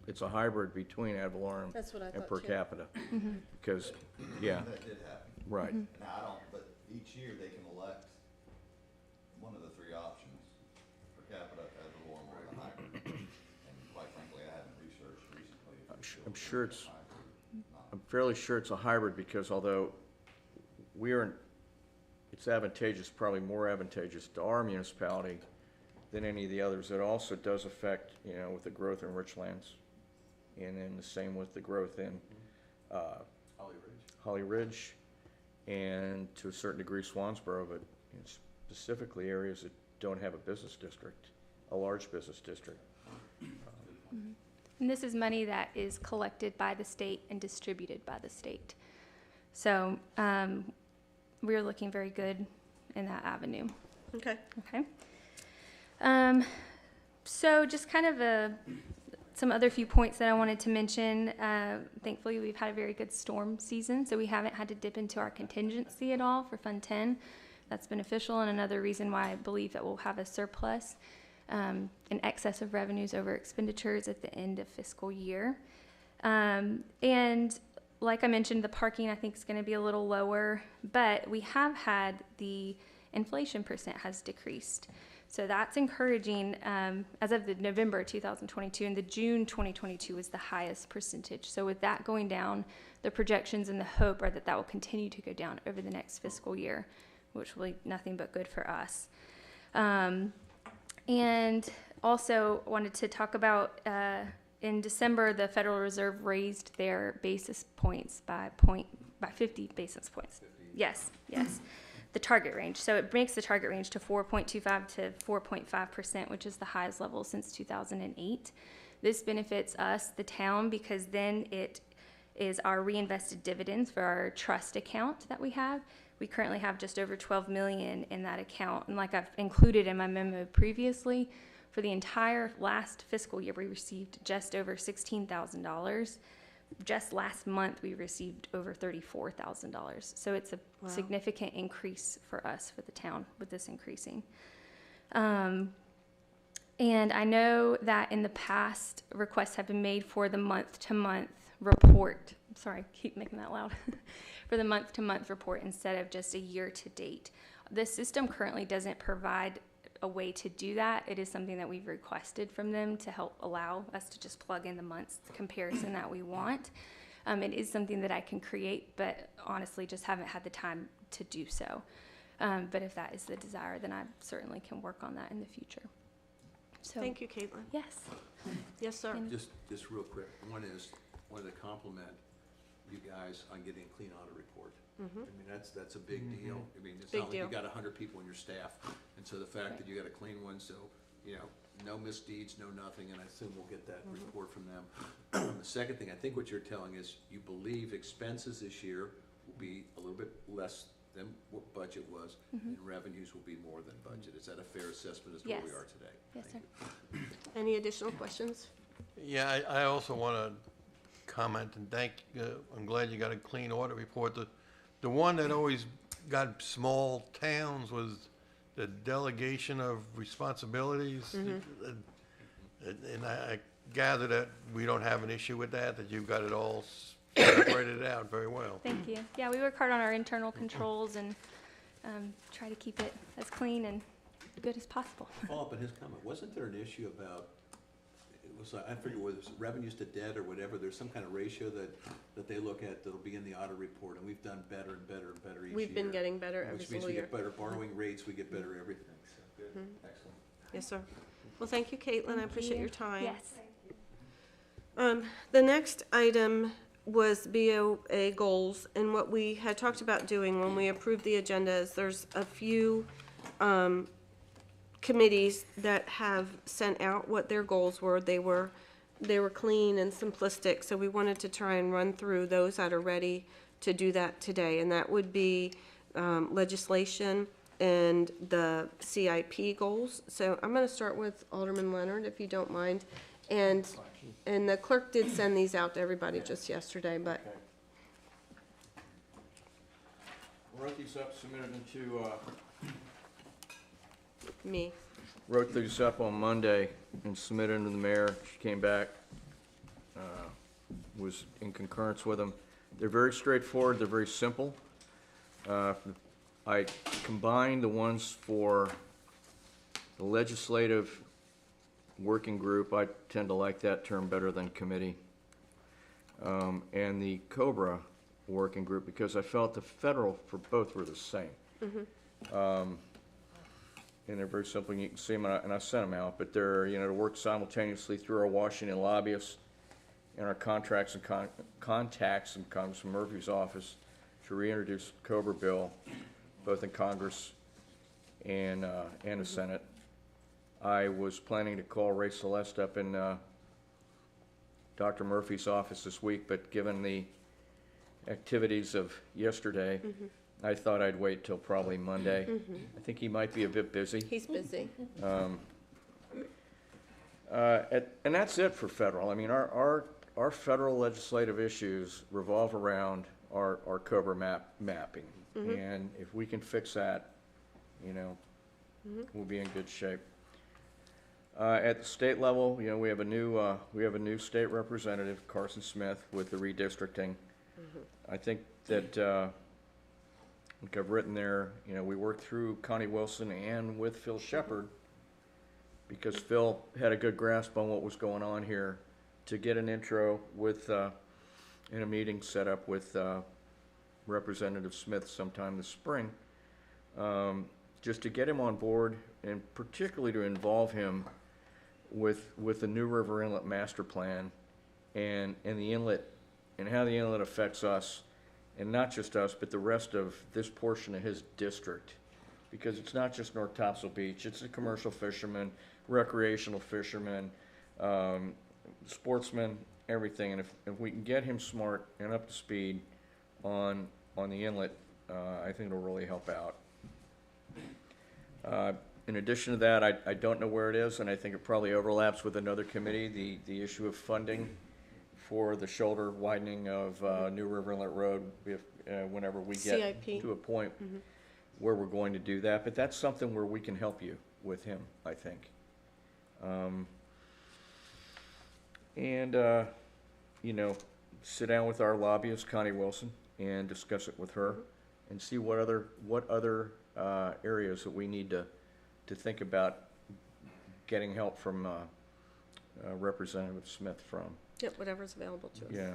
It's a hybrid between ad valorem That's what I and thought per too. capita. Because, yeah, That did happen. right. Now, I don't, but each year they can elect one of the three options, per capita, ad valorem, or the hybrid. And I'm sure I'm fairly sure it's a hybrid, because although it's advantageous, probably more advantageous to our municipality than any of the others. It also does affect, with the growth in Richlands, and then the same with the growth in Holly Ridge, and to a certain degree Swansboro, but specifically areas that don't have a business district, a large business district. And this is money that is collected by the state and distributed by the state. So we're looking very good in that avenue. Okay. Okay. So just kind of some other few points that I wanted to mention. Thankfully, we've had a very good storm season, so we haven't had to dip into our contingency at all for Fund 10. That's beneficial, and another reason why I believe that we'll have a surplus in excess of revenues over expenditures at the end of fiscal year. And like I mentioned, the parking I think is going to be a little lower, but we have had the inflation percent has decreased. So that's encouraging. As of the November 2022, and the June 2022 was the highest percentage. So with that going down, the projections and the hope are that that will continue to go down over the next fiscal year, which will be nothing but good for us. And also wanted to talk about in December, the Federal Reserve raised their basis points by 50 basis points. 50. Yes. The target range. So it makes the target range to 4.25 to 4.5%, which is the highest level since 2008. This benefits us, the town, because then it is our reinvested dividends for our trust account that we have. We currently have just over $12 million in that account. And like I've included in my memo previously, for the entire last fiscal year, we received just over $16,000. Just last month, we received over $34,000. So it's a significant increase for us, for the town, with this increasing. And I know that in the past, requests have been made for the month-to-month report. Sorry, keep making that loud. For the month-to-month report instead of just a year-to-date. The system currently doesn't provide a way to do that. It is something that we've requested from them to help allow us to just plug in the months comparison that we want. It is something that I can create, but honestly just haven't had the time to do so. But if that is the desire, then I certainly can work on that in the future. So, thank you, Caitlin. Yes. Yes, sir. Just real quick, wanted to compliment you guys on getting a clean audit report. Mm-hmm. I mean, that's a big deal. I mean, it's Big not like deal. you got 100 people in your staff, and so the fact that you got a clean one, so, no misdeeds, no nothing, and I assume we'll get that report from them. The second thing, I think what you're telling is you believe expenses this year will be a little bit less than what budget was, and revenues will be more than budget. Is that a fair assessment as to where we are today? Yes, Thank sir. you. Any additional questions? Yeah, I also want to comment and thank, I'm glad you got a clean audit report. The one that always got small towns was the delegation of responsibilities. And I gather that we don't have an issue with that you've got it all separated out very well. Thank you. Yeah, we work hard on our internal controls and try to keep it as clean and good as possible. Follow up on his comment, wasn't there an issue about, I forget whether it's revenues to debt or whatever, there's some kind of ratio that they look at that'll be in the audit report, and we've done better and better and better each year. We've been getting better every Which means single we year. get better borrowing rates, we get better everything, so good, excellent. Yes, sir. Well, thank you, Caitlin. I appreciate your time. Yes. The next item was BOA goals, and what we had talked about doing when we approved the agenda is there's a few committees that have sent out what their goals were. They were clean and simplistic, so we wanted to try and run through those that are ready to do that today, and that would be legislation and the CIP goals. So I'm going to start with Alderman Leonard, if you don't mind, and the clerk did send these out to everybody just yesterday, but Wrote these up, submitted them to, me. wrote these up on Monday and submitted them to the mayor. She came back, was in concurrence with them. They're very straightforward, they're very simple. I combined the ones for the legislative working group. I tend to like that term better than committee. and the Cobra working group, because I felt the federal for both were the same. And they're very simple, and you can see them, and I sent them out, but they're, to work simultaneously through our Washington lobbyists and our contacts in Congressman Murphy's office to reintroduce the Cobra bill, both in Congress and the Senate. I was planning to call Ray Celeste up in Dr. Murphy's office this week, but given the activities of yesterday, I thought I'd wait till probably Monday. I think he might be a bit busy. He's busy. And that's it for federal. I mean, our federal legislative issues revolve around our Cobra mapping. And if we can fix that, we'll be in good shape. At the state level, we have a new state representative, Carson Smith, with the redistricting. I think that, like I've written there, we worked through Connie Wilson and with Phil Shepard, because Phil had a good grasp on what was going on here, to get an intro with, in a meeting set up with Representative Smith sometime this spring, just to get him on board, and particularly to involve him with the New River Inlet Master Plan and the inlet, and how the inlet affects us, and not just us, but the rest of this portion of his district. Because it's not just North Topsail Beach, it's the commercial fishermen, recreational fishermen, sportsmen, everything. And if we can get him smart and up to speed on the inlet, I think it'll really help out. In addition to that, I don't know where it is, and I think it probably overlaps with another committee, the issue of funding for the shoulder widening of New River Inlet Road, whenever we get CIP. to a point where we're going to do that. But that's something where we can help you with him, I think. Sit down with our lobbyist, Connie Wilson, and discuss it with her, and see what other areas that we need to think about getting help from Representative Smith from. Yep, whatever's available to us. Yeah.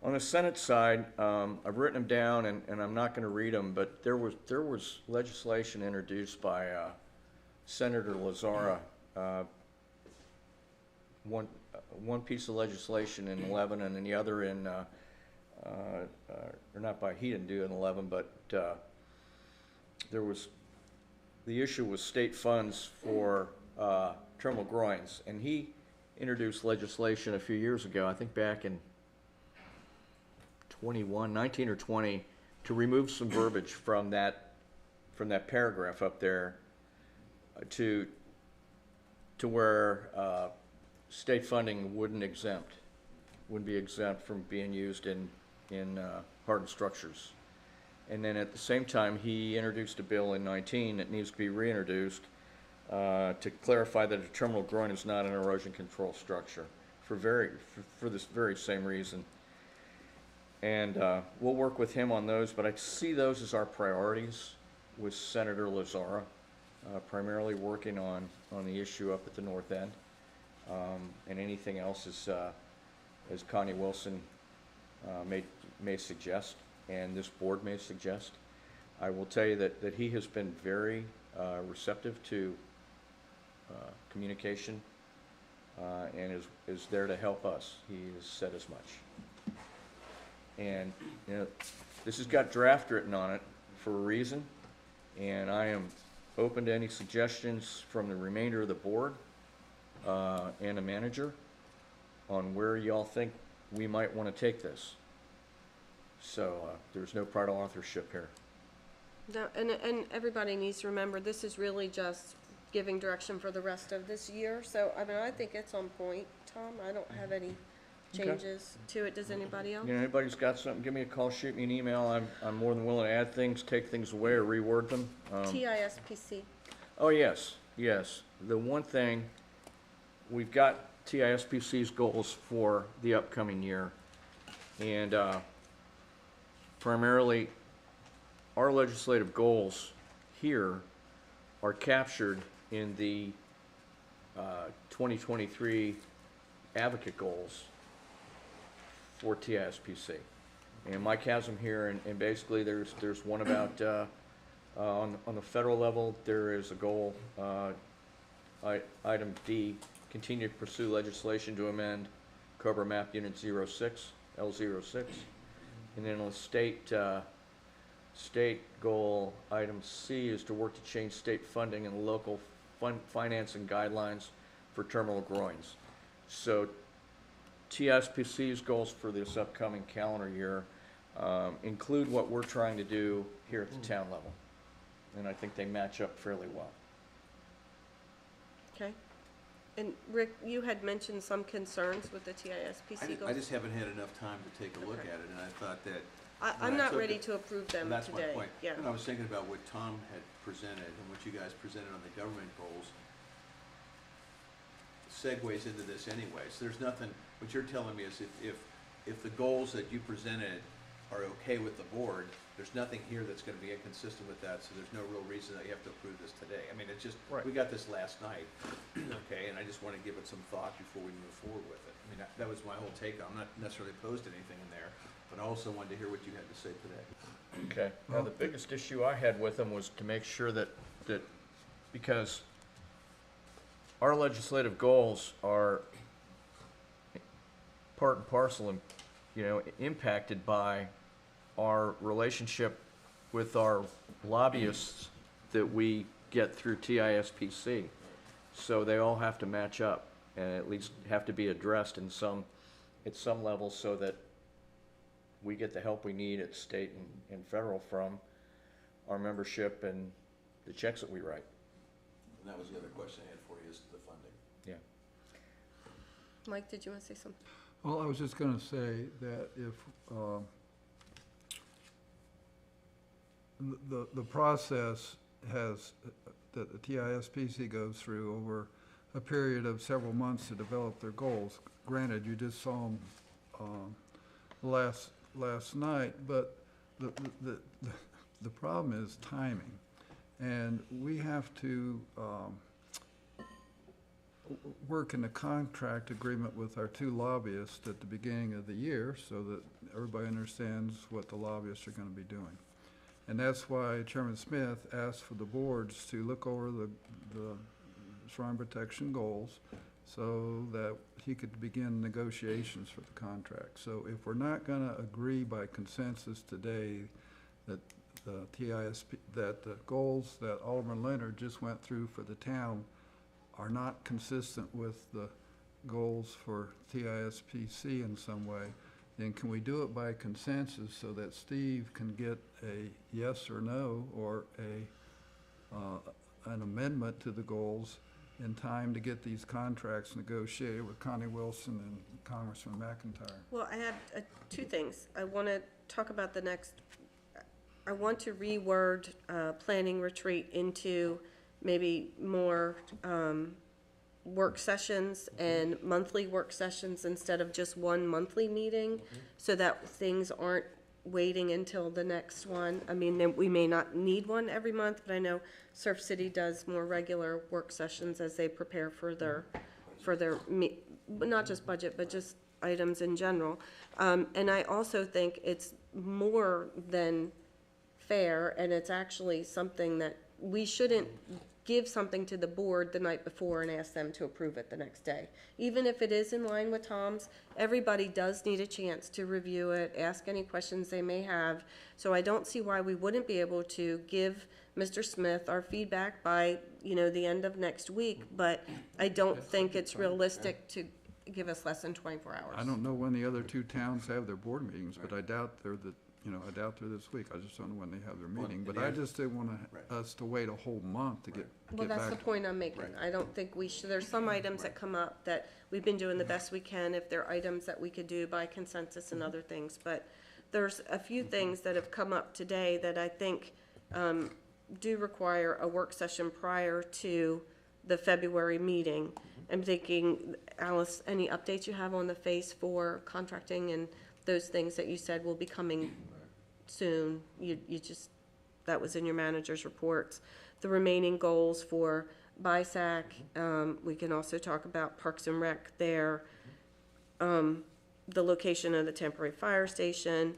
On the Senate side, I've written them down, and I'm not going to read them, but there was legislation introduced by Senator Lazara, one piece of legislation in Lebanon and the other in, or not by, he didn't do it in 11, but the issue was state funds for terminal groins, and he introduced legislation a few years ago, I think back in 19 or 20, to remove some verbiage from that paragraph up there to where state funding wouldn't be exempt from being used in hardened structures. And then at the same time, he introduced a bill in 19 that needs to be reintroduced to clarify that a terminal groin is not an erosion control structure for this very same reason. And we'll work with him on those, but I see those as our priorities with Senator Lazara, primarily working on the issue up at the north end. And anything else as Connie Wilson may suggest, and this board may suggest. I will tell you that he has been very receptive to communication and is there to help us. He has said as much. And this has got draft written on it for a reason, and I am open to any suggestions from the remainder of the board and the manager on where y'all think we might want to take this. So there's no pride of authorship here. No, and everybody needs to remember, this is really just giving direction for the rest of this year. So, I mean, I think it's on point, Tom. I don't have any changes to it. Does anybody else? Anybody's got something, give me a call, shoot me an email. I'm more than willing to add things, take things away, or reword them. TISPC. Oh, yes. The one thing, we've got TISPC's goals for the upcoming year. And primarily, our legislative goals here are captured in the 2023 advocate goals for TISPC. And Mike has them here, and basically there's one about, on the federal level, there is a goal, item D, continue to pursue legislation to amend Cobra Map Unit 06, L06. And then on the state goal, item C is to work to change state funding and local financing guidelines for terminal groins. So TSPC's goals for this upcoming calendar year include what we're trying to do here at the town level. And I think they match up fairly well. Okay. And Rick, you had mentioned some concerns with the TISPC goals? I just haven't had enough time to take a look Okay. at it, and I thought that. I'm not ready to approve them That's today. my point. Yeah. And I was thinking about what Tom had presented and what you guys presented on the government goals segues into this anyway. So there's nothing, what you're telling me is if the goals that you presented are okay with the board, there's nothing here that's gonna be inconsistent with that, so there's no real reason that you have to approve this today. I mean, it's just, Right. we got this last night, okay, and I just wanna give it some thought before we move forward with it. I mean, that was my whole take. I'm not necessarily opposed to anything in there, but I also wanted to hear what you had to say today. Okay. Now, the biggest issue I had with them was to make sure that because our legislative goals are part and parcel and, impacted by our relationship with our lobbyists that we get through TISPC. So they all have to match up and at least have to be addressed at some level so that we get the help we need at state and federal from our membership and the checks that we write. And that was the other question I had for you, is the funding. Yeah. Mike, did you want to say something? Well, I was just gonna say that if, the process has, that the TISPC goes through over a period of several months to develop their goals. Granted, you just saw them, last night, but the problem is timing. And we have to, work in a contract agreement with our two lobbyists at the beginning of the year so that everybody understands what the lobbyists are gonna be doing. And that's why Chairman Smith asked for the boards to look over the shoreline protection goals so that he could begin negotiations for the contract. So if we're not gonna agree by consensus today that the that the goals that Alderman Leonard just went through for the town are not consistent with the goals for TISPC in some way, then can we do it by consensus so that Steve can get a yes or no or an amendment to the goals in time to get these contracts negotiated with Connie Wilson and Congressman McIntyre? Well, I have two things. I want to talk about the next, I want to reword planning retreat into maybe more work sessions and monthly work sessions instead of just one monthly meeting, so that things aren't waiting until the next one. I mean, then we may not need one every month, but I know Surf City does more regular work sessions as they prepare for their not just budget, but just items in general. And I also think it's more than fair, and it's actually something that we shouldn't give something to the board the night before and ask them to approve it the next day. Even if it is in line with Tom's, everybody does need a chance to review it, ask any questions they may have. So I don't see why we wouldn't be able to give Mr. Smith our feedback by, the end of next week, but I don't think it's realistic to give us less than 24 hours. I don't know when the other two towns have their board meetings, but I doubt they're this week. I just don't know when they have their meeting. But I just didn't want us to wait a whole month to get Well, back. that's the point I'm making. I don't think we should, there's some items that come up that we've been doing the best we can, if there are items that we could do by consensus and other things. But there's a few things that have come up today that I think do require a work session prior to the February meeting. I'm thinking, Alice, any updates you have on the Phase 4 contracting and those things that you said will be coming soon? You just, that was in your manager's reports. The remaining goals for BISAC, we can also talk about Parks and Rec there. the location of the temporary fire station.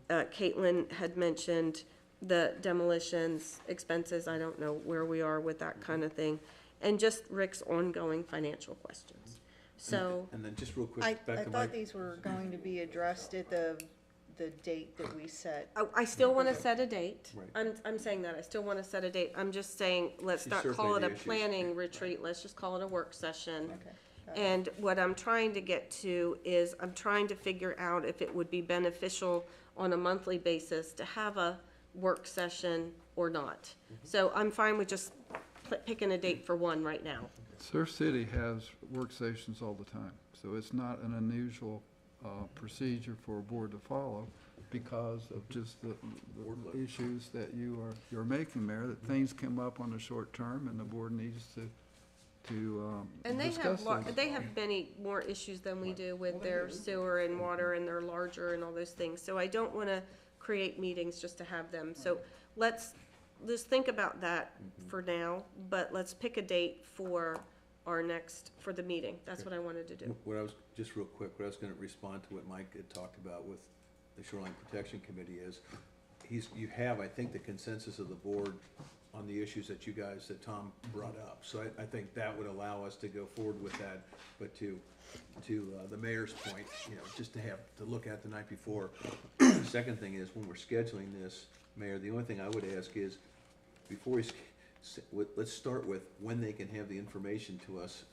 Caitlin had mentioned the demolitions expenses. I don't know where we are with that kind of thing. And just Rick's ongoing financial questions. So, And then just real quick, I back to thought Mike. these were going to be addressed at the date that we set. I still want to set a date. Right. I'm saying that. I still want to set a date. I'm just saying, let's She's not call circling it the a issues. planning retreat. Let's just call it a work session. Okay. And what I'm trying to get to is, I'm trying to figure out if it would be beneficial on a monthly basis to have a work session or not. So I'm fine with just picking a date for one right now. Surf City has work sessions all the time, so it's not an unusual procedure for a board to follow because of just the issues that you're making there, that things come up on the short term and the board needs to And discuss those. they have many more issues than we do with their sewer and water, and they're larger and all those things. So I don't want to create meetings just to have them. So let's think about that for now, but let's pick a date for for the meeting. That's what I wanted to do. What I was, just real quick, what I was gonna respond to what Mike had talked about with the Shoreline Protection Committee is, you have, I think, the consensus of the board on the issues that Tom brought up. So I think that would allow us to go forward with that, but to the mayor's point, just to look at the night before. The second thing is, when we're scheduling this, Mayor, the only thing I would ask is, before let's start with when they can have the information to us.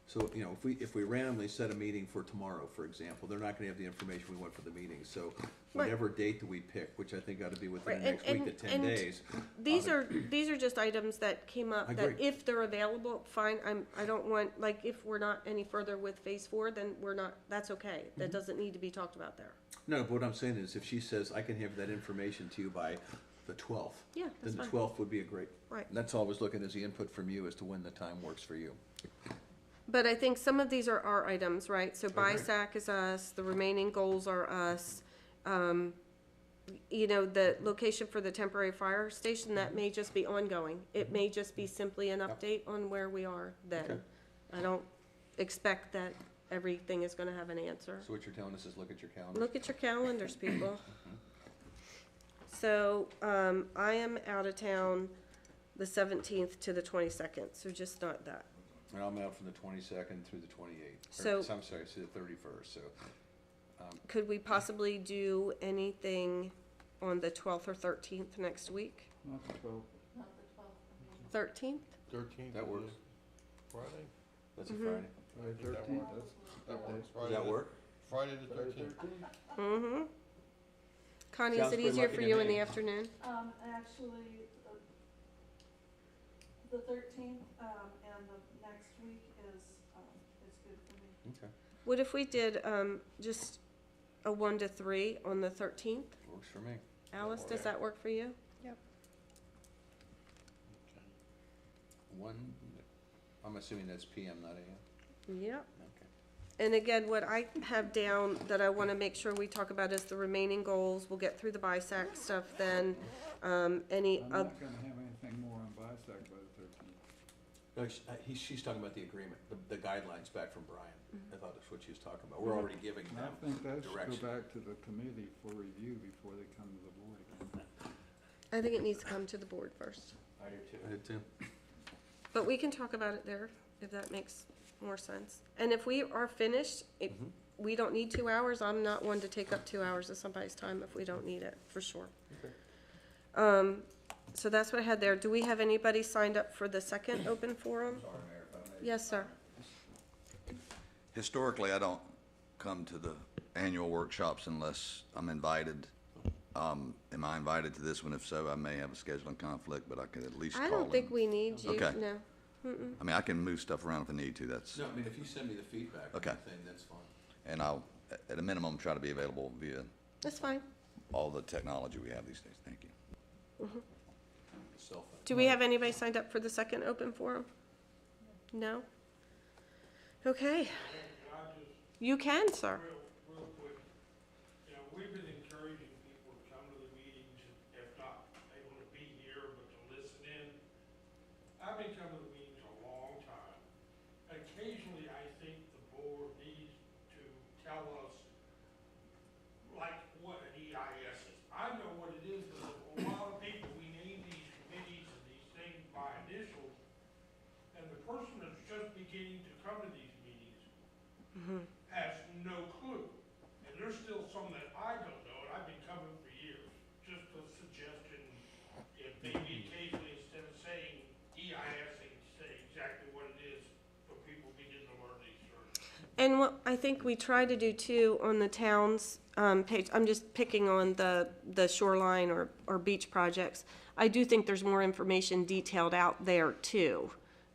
So, if we randomly set a meeting for tomorrow, for example, they're not gonna have the information we want for the meeting. So whatever date that we pick, which I think ought to be within the next week to 10 days. These are just items that came up, I that agree. if they're available, fine. I don't want, like, if we're not any further with phase 4, then we're not, that's okay. That doesn't need to be talked about there. No, but what I'm saying is, if she says, I can have that information to you by the 12th. Yeah, that's Then the fine. 12th would be a great. Right. That's all I was looking as the input from you as to when the time works for you. But I think some of these are our items, right? So agree. BISAC is us, the remaining goals are us. The location for the temporary fire station, that may just be ongoing. It may just be simply an update on where we are then. Okay. I don't expect that everything is gonna have an answer. So what you're telling us is look at your calendar. Look at your calendars, people. So, I am out of town the 17th to the 22nd, so just not that. And I'm out from the 22nd through the 28th. So- I'm sorry, to the 31st, so. Could we possibly do anything on the 12th or 13th next week? Not the 12th. 13th? 13th. That works. Friday? That's a Friday. Friday 13th, that's Does that work? Friday the 13th. Mm-hmm. Connie, is Sounds it pretty easier lucky for to you in me. the afternoon? Actually, the 13th, and the next week is good for me. Okay, What if we did, just a 1 to 3 on the 13th? works for me. Alice, does that work for you? One, I'm assuming that's PM, not AM? Yep. Okay. And again, what I have down that I want to make sure we talk about is the remaining goals. We'll get through the BISAC stuff then. I'm not gonna have anything more on BISAC by the 13th. No, she's talking about the agreement, the guidelines back from Brian. I thought that's what she was talking about. We're already giving And I them think that should direction. go back to the committee for review before they come to the board again. I think it needs to come to the board first. I did too. But we can talk about it there, if that makes more sense. And if we are finished, we don't need 2 hours. I'm not one to take up 2 hours of somebody's time if we don't need it, for sure. Okay. So that's what I had there. Do we have anybody signed up for the second open forum? Sorry, Mayor, if I may. Yes, sir. Historically, I don't come to the annual workshops unless I'm invited. Am I invited to this one? If so, I may have a scheduling conflict, but I could at least call I don't in. think we need you, Okay. no. I mean, I can move stuff around if I need to, that's, No, I mean, if you send me the feedback on Okay. the thing, that's fine. and I'll, at a minimum, try to be available via That's fine. all the technology we have these days. Thank you. Cell phone. Do we have anybody signed up for the second open forum? No? Okay. You can, sir. Real quick, we've been encouraging people to come to the meetings, if not able to be here, but to listen in. I've been coming to the meetings a long time. Occasionally, I think the board needs to tell us initials, and the person that's just beginning to come to these meetings has no clue. And there's still some that I don't know, and I've been coming for years. Just a suggestion, if maybe occasionally instead of saying EIS, they can say exactly what it is, so people begin to learn these terms. And what I think we try to do too on the town's page, I'm just picking on the shoreline or beach projects. I do think there's more information detailed out there too.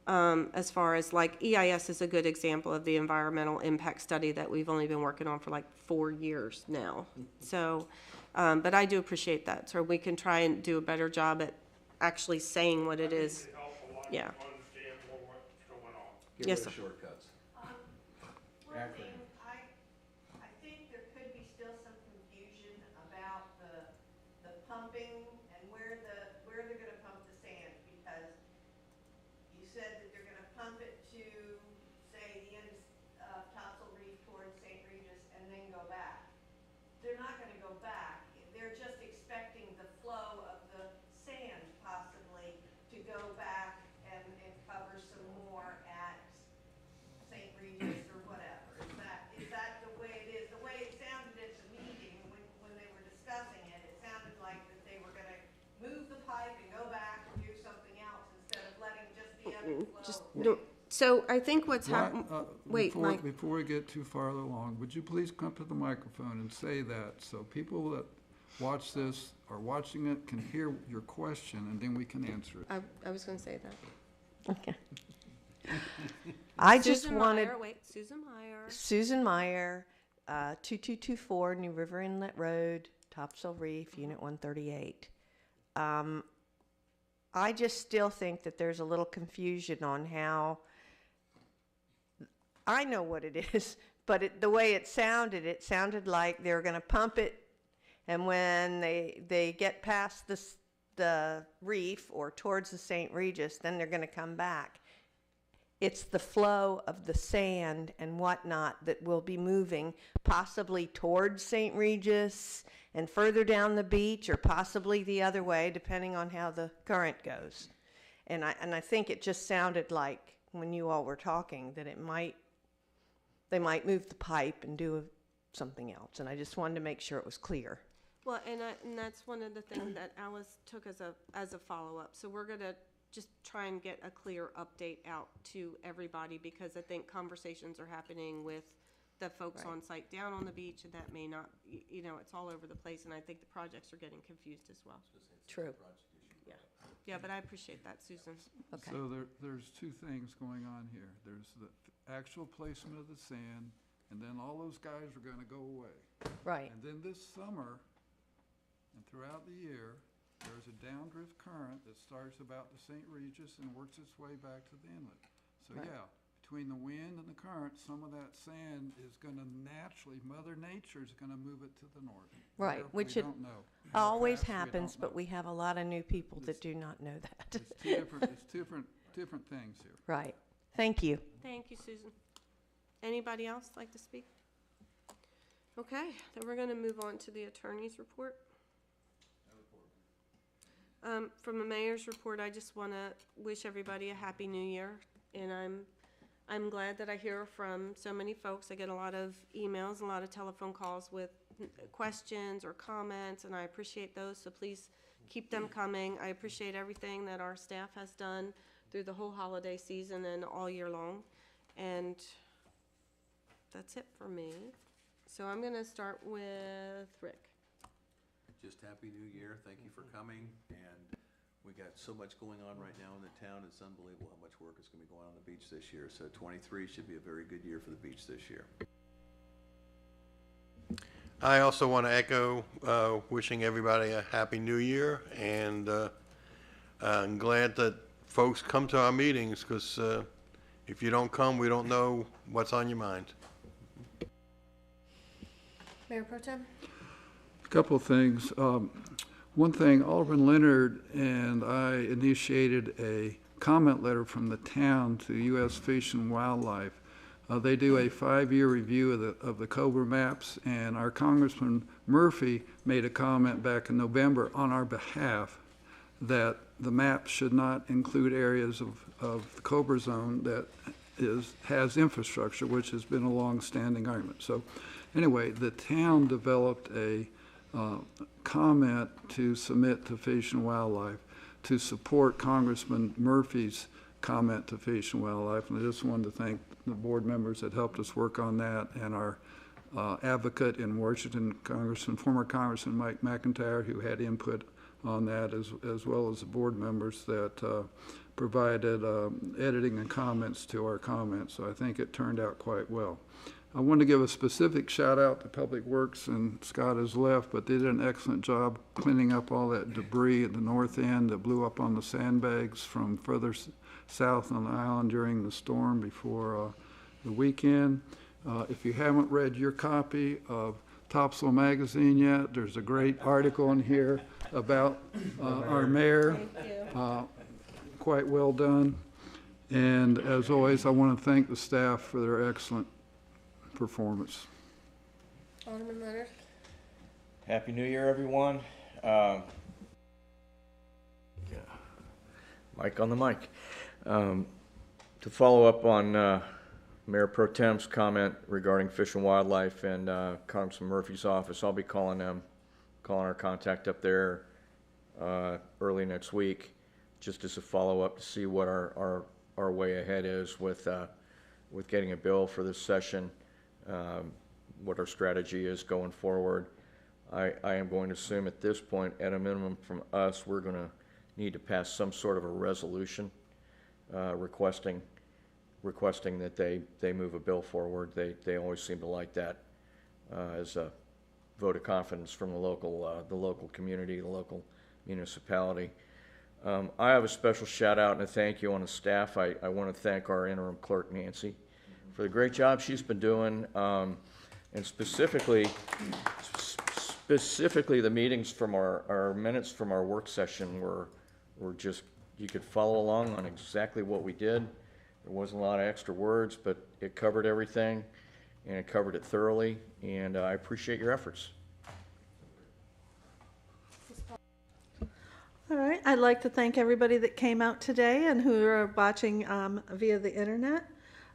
As far as like EIS is a good example of the environmental impact study that we've only been working on for like 4 years now. So, but I do appreciate that. So we can try and do a better job at actually saying what it is. Yeah. Understand more what's going on. Get Yes, rid of sir. shortcuts. One thing, I think there could be still some confusion about the pumping and where they're gonna pump the sand, because you said that they're gonna pump it to, say, the end of Topsail Reef towards St. Regis and then go back. They're not gonna go back. They're just expecting the flow of the sand possibly to go back and cover some more at St. Regis or whatever. Is that the way it is? The way it sounded at the meeting when they were discussing it, it sounded like that they were gonna move the pipe and go back and do something else instead of letting just the ebb and flow. Just, no, so I think what's happening, wait, Mike. Before we get too far along, would you please come to the microphone and say that so people that watch this or watching it can hear your question and then we can answer it. I was gonna say that. Okay. I just Susan wanted. Meyer, wait, Susan Meyer. Susan Meyer, 2224 New River Inlet Road, Topsail Reef, Unit 138. I just still think that there's a little confusion on how, I know what it is, but the way it sounded like they were going to pump it, and when they get past the reef or towards the St. Regis, then they're going to come back. It's the flow of the sand and whatnot that will be moving possibly towards St. Regis and further down the beach, or possibly the other way, depending on how the current goes. And I think it just sounded like when you all were talking that they might move the pipe and do something else. And I just wanted to make sure it was clear. Well, and that's one of the things that Alice took as a follow-up. So we're gonna just try and get a clear update out to everybody, because I think conversations are happening with the folks Right. on site down on the beach, and that may not, it's all over the place, and I think the projects are getting confused as well. True. Yeah, yeah, but I appreciate that, Susan. Okay. So there's two things going on here. There's the actual placement of the sand, and then all those guys are gonna go away. Right. And then this summer, and throughout the year, there's a downdrift current that starts about the St. Regis and works its way back to the inlet. So Right. yeah, between the wind and the current, some of that sand is gonna naturally, Mother Nature's gonna move it to the north. Right, Where which we it don't know. How always fast, we happens, don't but know. we have a lot of new people that do not know that. It's different things here. Right. Thank you. Thank you, Susan. Anybody else like to speak? Okay, then we're gonna move on to the attorney's report. From the mayor's report, I just wanna wish everybody a happy new year, and I'm glad that I hear from so many folks. I get a lot of emails, a lot of telephone calls with questions or comments, and I appreciate those, so please keep them coming. I appreciate everything that our staff has done through the whole holiday season and all year long, and that's it for me. So I'm gonna start with Rick. Just happy new year. Thank you for coming. And we got so much going on right now in the town. It's unbelievable how much work is gonna be going on the beach this year. So 23 should be a very good year for the beach this year. I also want to echo wishing everybody a happy new year, and I'm glad that folks come to our meetings, because if you don't come, we don't know what's on your mind. Mayor Pro Tem? A couple of things. One thing, Alderman Leonard and I initiated a comment letter from the town to U.S. Fish and Wildlife. They do a 5-year review of the Cobra maps, and our Congressman Murphy made a comment back in November on our behalf that the map should not include areas of the Cobra Zone that has infrastructure, which has been a long-standing argument. So anyway, the town developed a comment to submit to Fish and Wildlife to support Congressman Murphy's comment to Fish and Wildlife. And I just wanted to thank the board members that helped us work on that, and our advocate in Washington, former Congressman Mike McIntyre, who had input on that, as well as the board members that provided editing and comments to our comments. So I think it turned out quite well. I want to give a specific shout out to Public Works, and Scott has left, but they did an excellent job cleaning up all that debris at the north end that blew up on the sandbags from further south on the island during the storm before the weekend. If you haven't read your copy of Topsail magazine yet, there's a great article in here about our mayor. Quite well done. And as always, I want to thank the staff for their excellent performance. Alderman Leonard? Happy New Year, everyone. Mike on the mic. To follow up on Mayor Pro Tem's comment regarding Fish and Wildlife and Congressman Murphy's office, I'll be calling our contact up there early next week, just as a follow-up to see what our way ahead is with getting a bill for this session, what our strategy is going forward. I am going to assume at this point, at a minimum from us, we're going to need to pass some sort of a resolution requesting that they move a bill forward. They always seem to like that as a vote of confidence from the local community, the local municipality. I have a special shout out and a thank you on the staff. I want to thank our interim clerk, Nancy, for the great job she's been doing, and specifically the meetings from our minutes from our work session were just, you could follow along on exactly what we did. There wasn't a lot of extra words, but it covered everything, and it covered it thoroughly, and I appreciate your efforts. All right, I'd like to thank everybody that came out today and who are watching via the internet.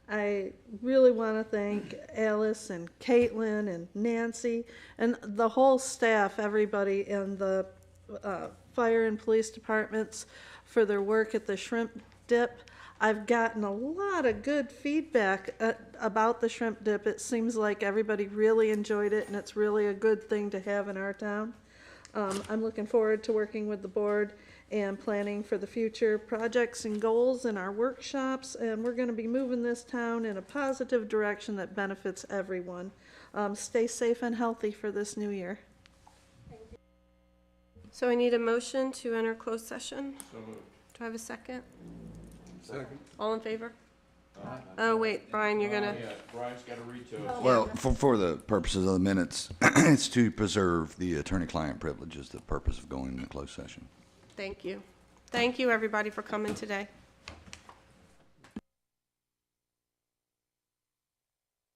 I really want to thank Alice and Caitlin and Nancy and the whole staff, everybody in the fire and police departments for their work at the shrimp dip. I've gotten a lot of good feedback about the shrimp dip. It seems like everybody really enjoyed it, and it's really a good thing to have in our town. I'm looking forward to working with the board and planning for the future projects and goals in our workshops, and we're going to be moving this town in a positive direction that benefits everyone. Stay safe and healthy for this new year. So I need a motion to enter closed session. So moved. Do I have a second? Second. All in favor? Oh, wait, Brian, you're gonna, Yeah, Brian's got to read to us. Well, for the purposes of the minutes, it's to preserve the attorney-client privilege is the purpose of going into closed session. thank you. Thank you, everybody, for coming today.